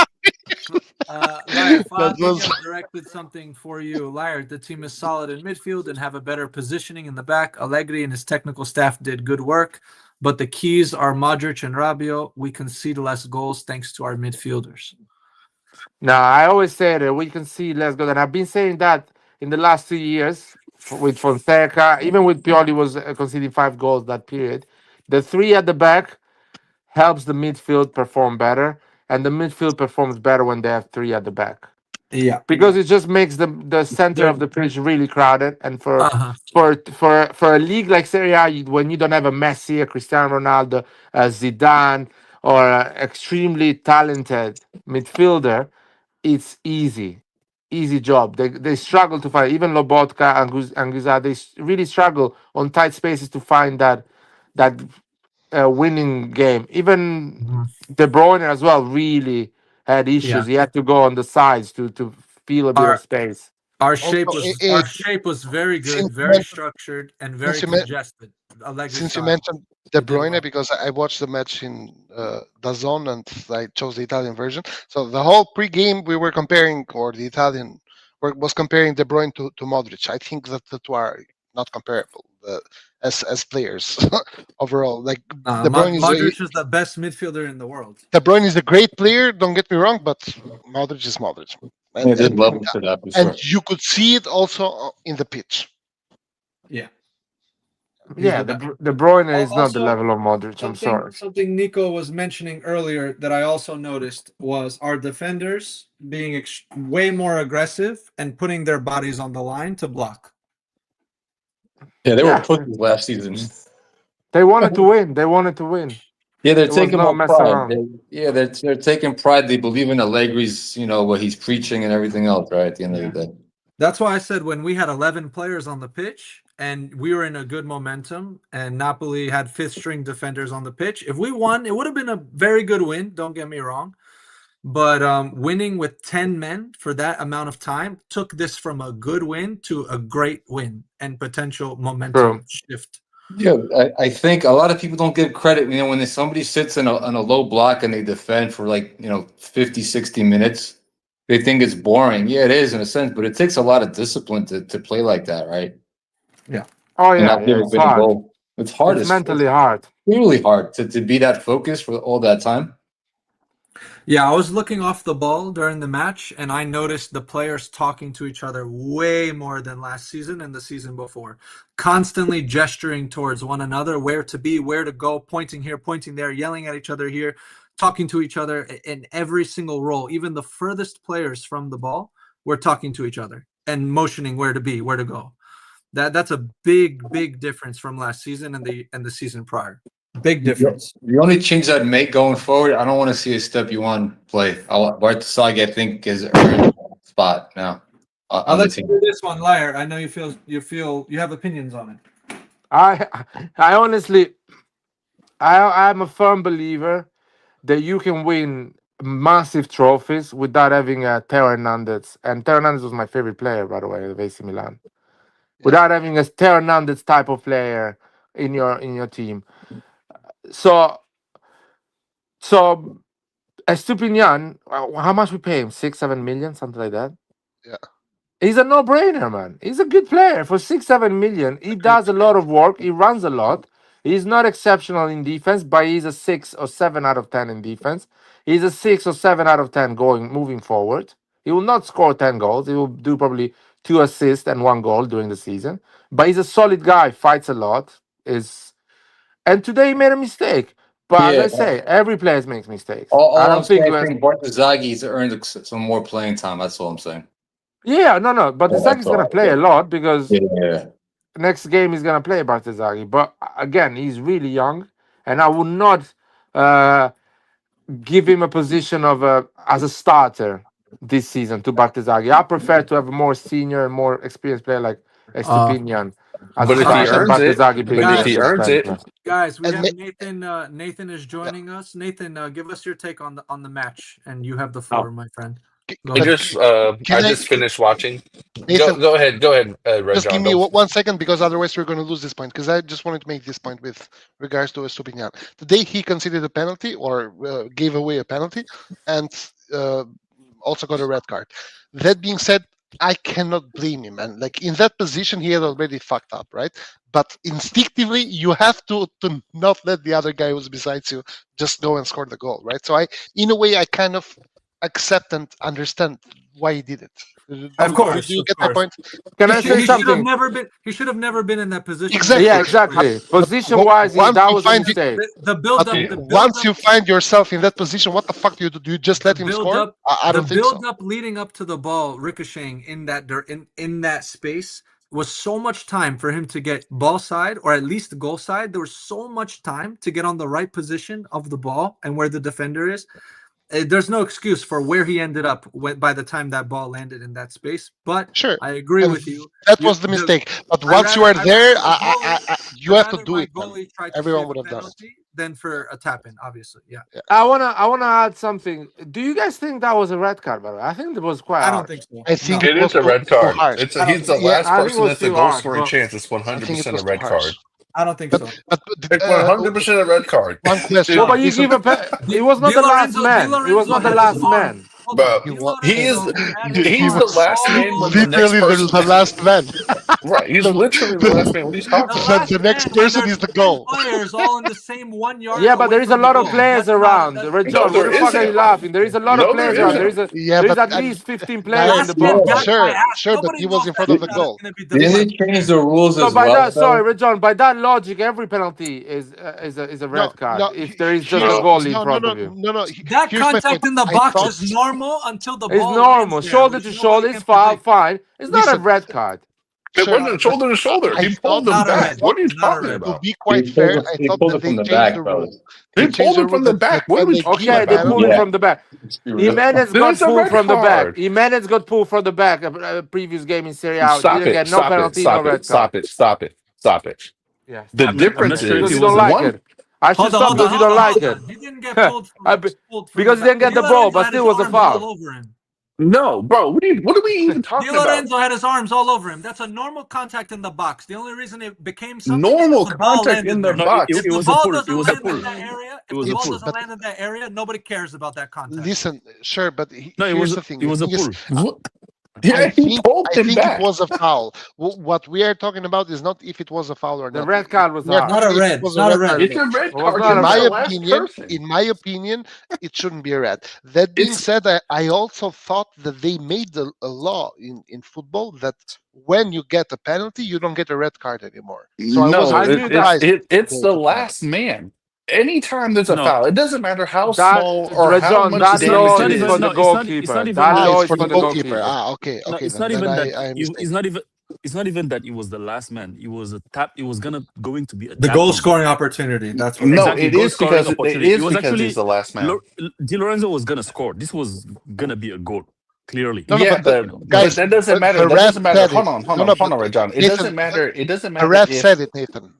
Liar, Fabio directed something for you. Liar, the team is solid in midfield and have a better positioning in the back. Allegri and his technical staff did good work, but the keys are Modric and Rabiot. We concede less goals thanks to our midfielders. No, I always say that we can see less goals, and I've been saying that in the last 2 years with Fonseca, even with Pioli was conceding 5 goals that period. The 3 at the back helps the midfield perform better, and the midfield performs better when they have 3 at the back. Yeah, because it just makes the center of the pitch really crowded. And for a league like Serie A, when you don't have a Messi, a Cristiano Ronaldo, a Zidane, or an extremely talented midfielder, it's easy job. They struggle to find, even Lobotka and Guza, really struggle on tight spaces to find that winning game. Even De Bruyne as well really had issues. Yeah. He had to go on the sides to feel a bit of space. Our shape Also, was very good, since very structured, and very since you men- congested. Allegri Since you style. mentioned De He did Bruyne, well. because I watched the match in DAZN and I chose the Italian version. So the whole pre-game we were comparing, or the Italian was comparing De Bruyne to Modric. I think that the two are not comparable as players overall. Like De Bruyne Modric is the best midfielder in the world. De Bruyne is a great player. Don't get me wrong, but Modric is Modric, Yeah, there's levels to that for sure. and you could see it also in the pitch. Yeah. Yeah, De Bruyne is not the level of Modric. I'm sorry. Something Nico was mentioning earlier that I also noticed was our defenders being way more aggressive and putting their bodies on the line to block. Yeah, they were pussies last season. They wanted to win. Yeah, they're It was taking no more mess pride. around. They're taking pride. They believe in Allegri's, what he's preaching and everything else, right? At the end of the day. That's why I said when we had 11 players on the pitch and we were in a good momentum and Napoli had fifth string defenders on the pitch, if we won, it would have been a very good win. Don't get me wrong. But winning with 10 men for that amount of time took this from a good win to a great win and potential momentum shift. Yeah, I think a lot of people don't give credit. You know, when somebody sits in a low block and they defend for like, 50, 60 minutes, they think it's boring. Yeah, it is in a sense, but it takes a lot of discipline to play like that, right? Yeah. Oh And yeah, not give a it's good hard. goal. It's hard. It's mentally hard. Really hard to be that focused for all that time. Yeah, I was looking off the ball during the match, and I noticed the players talking to each other way more than last season and the season before. Constantly gesturing towards one another, where to be, where to go, pointing here, pointing there, yelling at each other here, talking to each other in every single role. Even the furthest players from the ball were talking to each other and motioning where to be, where to go. That's a big difference from last season and the season prior. Big difference. The only change I'd make going forward, I don't want to see a step you on play. Bartasagi, I think, is earned a spot now I'll on the let you team. do this one, Liar. I know you have opinions on it. I honestly, I'm a firm believer that you can win massive trophies without having a Teo Hernandez. And Teo Hernandez was my favorite player, by the way, of AC Milan. Without having a Teo Hernandez type of player in your team. So Estupinian, how much we pay him? 6-7 million, something like that. Yeah. He's a no-brainer, man. He's a good player for 6-7 million. He does a lot of work. He runs a lot. He's not exceptional in defense, but he's a 6 or 7 out of 10 in defense. He's a 6 or 7 out of 10 moving forward. He will not score 10 goals. He will do probably 2 assists and 1 goal during the season. But he's a solid guy. Fights a lot. And today he made a mistake. But as I say, every player makes mistakes. I don't think Bartasagi's earned some more playing time. That's all I'm saying. Yeah, no. But Bartasagi's going to play a lot because Yeah. next game he's going to play Bartasagi. But again, he's really young. And I would not give him a position of as a starter this season to Bartasagi. I prefer to have a more senior and more experienced player like Estupinian. But if he earns it, guys, we have Nathan. Nathan is joining us. Nathan, give us your take on the match, and you have the floor, my friend. I just finished watching. Nathan, go ahead, Red just John, give me 1 second, because otherwise we're going to lose this point. Because I just wanted to make this point with regards to Estupinian. The day he conceded a penalty or gave away a penalty, and also got a red card. That being said, I cannot blame him, and like in that position, he had already fucked up, right? But instinctively, you have to not let the other guy who's besides you just go and score the goal, right? So in a way, I kind of accept and understand why he did it. Of course, do you get my point? Can I say something? He should have never been in that position. Exactly. Yeah, exactly. Position-wise, that was a mistake. The build-up. Once you find yourself in that position, what the fuck do you do? Do you just let him score? I don't think so. The build-up leading up to the ball ricocheting in that space was so much time for him to get ball side or at least goal side. There was so much time to get on the right position of the ball and where the defender is. There's no excuse for where he ended up by the time that ball landed in that space. But sure, I agree with you. That was the mistake. But once you are there, you have to do it. Everyone would have done it. Than for a tap-in, obviously. Yeah. I wanna add something. Do you guys think that was a red card, by the way? I think it was quite I harsh. don't think so. I think it is a red card. He's the last person that's a goal scoring chance. It's 100% a red card. I don't think so. It's 100% a red card. One question. But you give he was not the last man. He was not the last man. But he's the last man. Literally the last man. Right, he's literally the last man. What are you talking about? The next person is the goal. Players all in the same 1 yard. Yeah, but there is a lot of players around. Red John, what the fuck are you laughing? There is a lot of players around. There is at least 15 players in the box. Sure, but he was in front of the goal. Didn't he change the rules as well? Sorry, Red John. By that logic, every penalty is a red card. If there is just a goal in front of you. No. That contact in the box is normal until the ball. It's normal. Shoulder to shoulder is foul, fine. It's not a red card. It wasn't shoulder to shoulder. He pulled them back. What are you talking To about? be quite fair, I thought that they changed the rule. He pulled him from the back. What are we talking Okay, they about? pulled it from the back. Jimenez Then got it's a pulled red from the back. card. Jimenez got pulled from the back. Previous game in Serie A. Stop Didn't it. get no Stop it. penalty, Stop no it. red card. Stop it. Stop it. Stop it. Yeah, The stop it. difference sure if Because is you don't like one. it. I should stop because you don't like it. He didn't get pulled from Because he the didn't get back. the ball, Di but Lorenzo still was a had his arms all foul. over him. No, bro. What are we even Di talking about? Lorenzo had his arms all over him. That's a normal contact in the box. The only reason it became something Normal is the ball contact landed in the there. box. If It the was a ball pull. It doesn't was a land in pull. that area, It was if a the ball pull. doesn't land in that area, nobody cares about that contact. Listen, sure, but No, here's the thing. it was The a thing is, pull. Yeah, he pulled I him think back. it was a foul. What we are talking about is not if it was a foul or The not. red card was We are hard. Not a talking if red. it was Not a red red. card. It's a red It was card. not In a my red. opinion, it shouldn't be a red. That being It's- said, I also thought that they made a law in football that when you get a penalty, you don't get a red card anymore. So I No, wasn't I knew surprised. it's the last man. Anytime there's a No. foul, it doesn't matter how That small or how John, much that law damage it is is. for the no, it's not goalkeeper. even That that. law It's is for for the the goalkeeper. goalkeeper. Okay, No, okay. it's Then, not even that. I am It's mistaken. not even. It's not even that he was the last man. It was a tap. It was going to be a The tap goal in. scoring opportunity. That's what. No, Exactly, it goal is scoring because it opportunity. is It was because actually he's the last man. Di Lorenzo was gonna score. This was gonna be a goal, clearly. No, Yeah, but but You know, guys, that doesn't matter. the That ref doesn't matter. said Hold it. on, hold No, on, no, hold but on, Red John. It Nathan, doesn't matter. It doesn't the matter ref if said it, Nathan.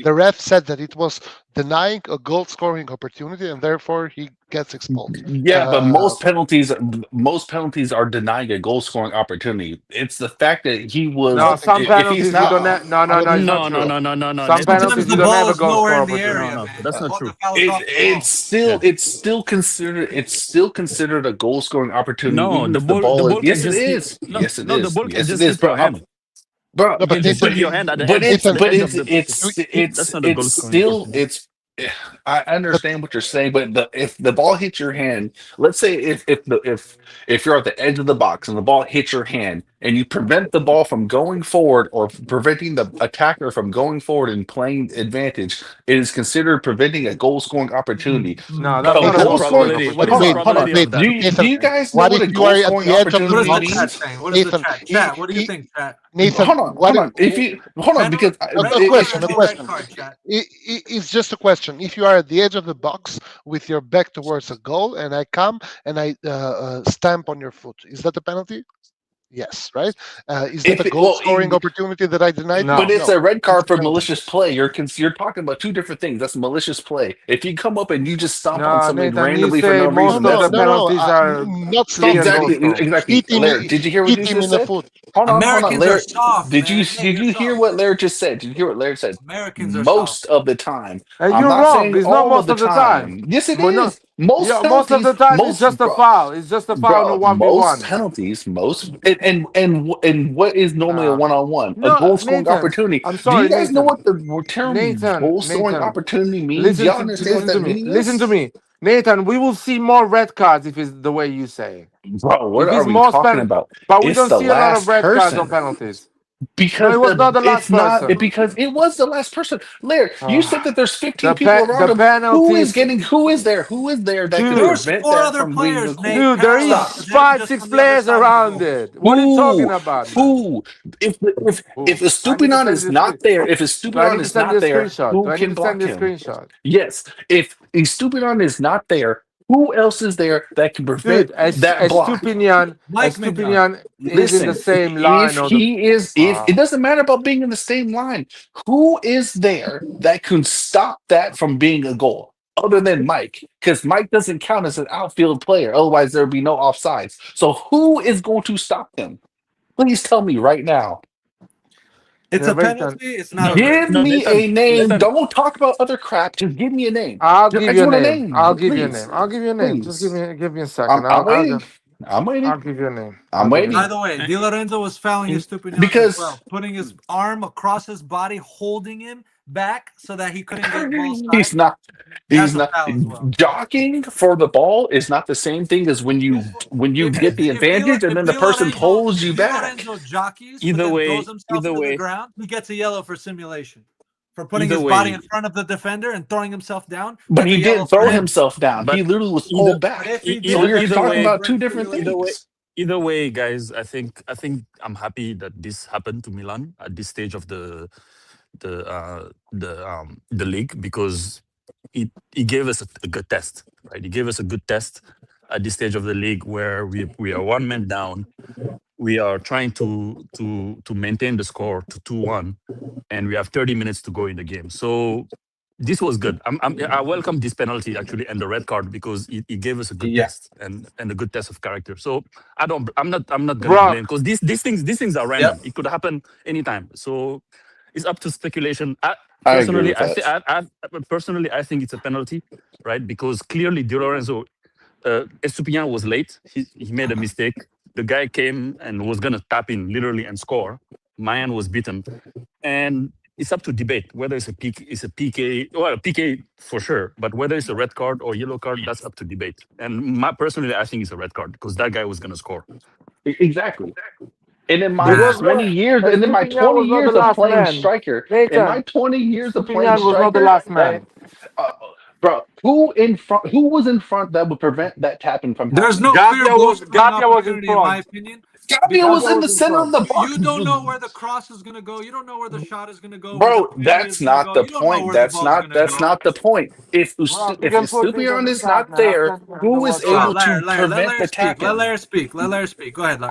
The ref said that it was denying a goal scoring opportunity, and therefore he gets expelled. yeah, but most penalties are denying a goal scoring opportunity. It's the fact that he was No, some if he's penalties you not don't have. No, I don't it's think not so. true. no. Some Nathan, penalties Sometimes you the don't ball have a is goal nowhere score in the opportunity. area, No, man. that's not All true. the fouls off the ball. It's still considered a goal scoring opportunity, No, even the if the ball. The ball is. ball Yes, can it just hit. is. No, Yes, it no. The is. ball can Yes, it just is, hit your bro. hand. Bro, No, It but can just Nathan, hit your hand at the edge. it's At the edge of the. it's That's not a goal scoring still opportunity. I understand what you're saying, but if the ball hits your hand, let's say if you're at the edge of the box and the ball hits your hand and you prevent the ball from going forward or preventing the attacker from going forward and playing advantage, it is considered preventing a goal scoring opportunity. No, that's A not What is a the goal goal scoring scoring. probability? What is Hold the opportunity. on, hold on. probability of that? Do you guys know what what a if you goal are at scoring the edge of the What is opportunity the box? chat means? saying? What is the Nathan, chat? Chat. What do you think, chat? Nathan, Hold on. If you hold on, because Red card or a no question. red card, chat? It's just a question. If you are at the edge of the box with your back towards a goal, and I come and I stamp on your foot, is that a penalty? Yes, right? Is that a goal scoring opportunity that I denied? No. But it's No. a red card It's a for penalty. malicious play. You're talking about two different things. That's malicious play. If you come up and you just stomp on No, somebody Nathan, you randomly for say no most reason, of that's the penalties are not clear goal stopping. scoring. exactly. Laird, did you hear what Hit you him just in the said? foot. Hold on. Americans are Laird, soft, did you man. Hey, did you're you hear soft. what Laird just said? Did you hear what Laird said? Americans are soft. Most of the time. And I'm you're not wrong. saying It's not all most of of the the time. time. Yes, it But no, is. Most yeah, most of the penalties, time it's just a foul. It's just a foul in a bro, most 1v1. penalties, and what is normally a Nah. one-on-one, a No, goal scoring Nathan. opportunity. I'm Do sorry, you guys know Nathan. what the term goal scoring Nathan. opportunity means? Y'all understand what that Listen to me. meaning Listen is? to me. Nathan, we will see more red cards if it's the way you say. Bro, what If are it's we more talking about? but we It's don't the see a lot of last red cards on person. penalties. No, Because it was not the last it's not person. because it was the last person. Laird, you said that there's 15 people around The him. penalties. Who is there that could There was prevent 4 that other from being a players, goal? Nate. Dude, there is Parallel to him, 5, just 6 on the other players side of the around goal. it. What are you talking about? Who? If I need to Estupiñán send is you not there, if Do I Estupiñán need to is send you not a there, screenshot? Do who I need can to send block you a him? screenshot? Yes. If Estupiñán is not there, who else is there that can prevent Dude, that block? Estupinian Mike Mignon. is in the Listen, same if line. if it doesn't matter about being in the same line, who is there that can stop that from being a goal other than Mike? Because Mike doesn't count as an outfield player, otherwise there would be no offsides. So who is going to stop him? Please tell me right now. It's a penalty. It's not a red. Give me a name. Nathan, Don't talk about other crap. Just give me a name. I'll I give just you a want a name. name. I'll give you a Please. name. I'll give you a name. Just Please. give me a second. I'm waiting. I'm waiting. I'll give you a name. I'm waiting. By the way, Di Lorenzo was fouling his stupid Because- as well, putting his arm across his body, holding him back so that he couldn't get balls back. He's not. That's He's a not. foul as well. Jockeying for the ball is not the same thing as when you get the advantage and then the person pulls you back. Di Lorenzo jockeys, Either but then way- throws himself either into the way- ground. He gets a yellow for simulation, for putting Either his body way- in front of the defender and throwing himself down. But That's he a yellow didn't for throw him. himself down. But he literally was either- pulled back. But if he So did, you're that's talking a about red two different simulation. things. Either way, guys, I think I'm happy that this happened to Milan at this stage of the league, because it gave us a good test, right? It gave us a good test at this stage of the league where we are one man down. We are trying to maintain the score to 2-1, and we have 30 minutes to go in the game. So this was good. I welcome this penalty actually and the red card, because it gave us a good test and a good test of character. So I'm not gonna blame, because these things are random. It could happen anytime. So it's up to speculation. I agree with that. Personally, I think it's a penalty, right? Because clearly Di Lorenzo, Estupiñán was late. He made a mistake. The guy came and was gonna tap in literally and score. Mayan was beaten, and it's up to debate whether it's a PK. Well, a PK for sure, but whether it's a red card or yellow card, that's up to debate. And personally, I think it's a red card, because that guy was gonna score. Exactly. And in my 20 years, and in my 20 years of playing striker, in my 20 years of playing was not the last man. Bro, who was in front that would prevent that tapping from happening? There's no clear goal scoring Gabia was in opportunity, in my opinion. Gabia was in the center of the box. You don't know where the cross is gonna go. You don't know where the shot is gonna go. Bro, that's not the point. That's not the point. If Estupiñán is not there, who is able to prevent the tackle? Let Lair speak. Let Lair speak. Go ahead, Lair.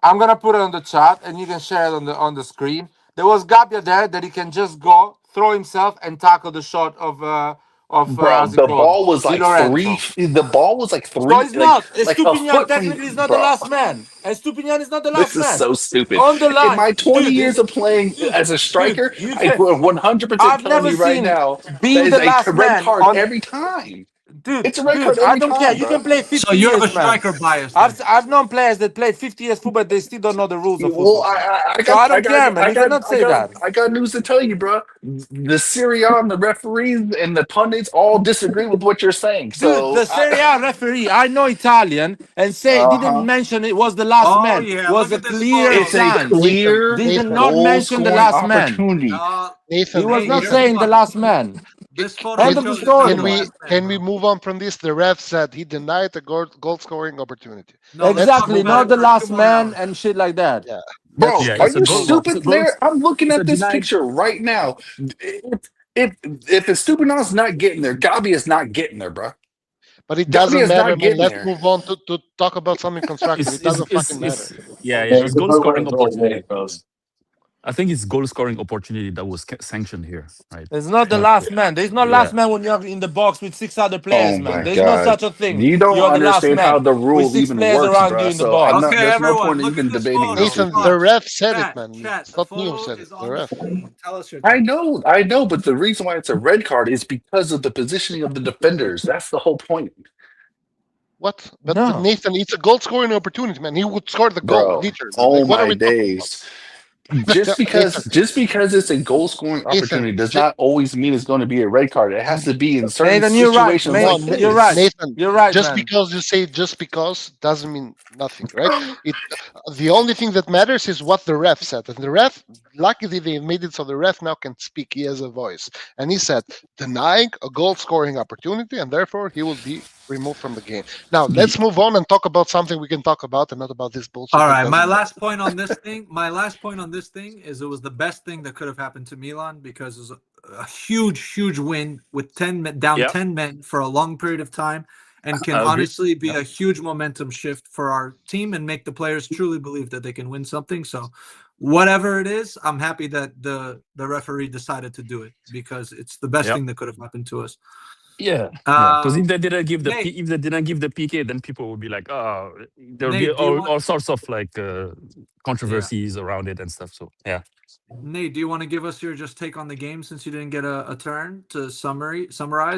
I'm gonna put it on the chat, and you can share it on the screen. There was Gabia there that he can just go throw himself and tackle the shot of Bro, the ball was like three. The ball was like three. No, it's not. Like Estupiñán technically is not the last man. Estupiñán is not the last man. This is so stupid. On the line. In my 20 years of playing as a striker, I will 100% tell you right now that is a red card every time. Dude, it's a red card every I don't time, care. bro. You can play 50 years, So you have a striker bias. I've known players that played 50 years football, they still don't know the rules of football. Well, I don't care, man. You cannot say that. I got news to tell you, bro. The Serie A and the referees and the pundits all disagree with what you're saying. So dude, the Serie A referee, I know Italian, and didn't mention it was the last man. Yeah, it was a clear It's a clear did not mention the last man. Nathan, He was not saying the last man. This photo End of the story. Can we move on from this? The ref said he denied the goal scoring opportunity. No, exactly, not the last man and shit like that. Yeah. Bro, are you goal. stupid there? I'm looking at this picture right now. If Estupiñán's not getting there, Gabi is not getting there, bro. But it doesn't matter, man. Let's move on to talk about something constructive. It doesn't fucking matter. It's goal scoring opportunity. I think it's goal scoring opportunity that was sanctioned here, right? It's not the last man. There's no last man when you're in the box with 6 other players, man. There's no such a thing. You don't understand how the rules with 6 even players works, around bro. you in the So box. I'm not, there's no point in even debating this. Nathan, the ref said it, man. It's not me who said it. The ref. Tell us your I know, but the reason why it's a red card is because of the positioning of the defenders. That's the whole point. What? But Nathan, it's a goal scoring opportunity, man. He would score the goal. Bro, oh my days. Just because it's a goal scoring opportunity does not always mean it's going to be a red card. It has to be in certain situations. You're right. Nathan, you're right. Just because you say just because doesn't mean nothing, right? The only thing that matters is what the ref said, and the ref, luckily they made it so the ref now can speak. He has a voice, and he said denying a goal scoring opportunity, and therefore he will be removed from the game. Now let's move on and talk about something we can talk about, and not about this bullshit. All right, my last point on this thing is it was the best thing that could have happened to Milan, because it was a huge win with 10 men for a long period of time, and can honestly be a huge momentum shift for our team and make the players truly believe that they can win something. So whatever it is, I'm happy that the referee decided to do it, because it's the best thing that could have happened to us. Yeah, because if they didn't give the PK, then people would be like, oh, there would be all sorts of like controversies around it and stuff. So yeah. Nate, do you want to give us your just take on the game, since you didn't get a turn to summarize?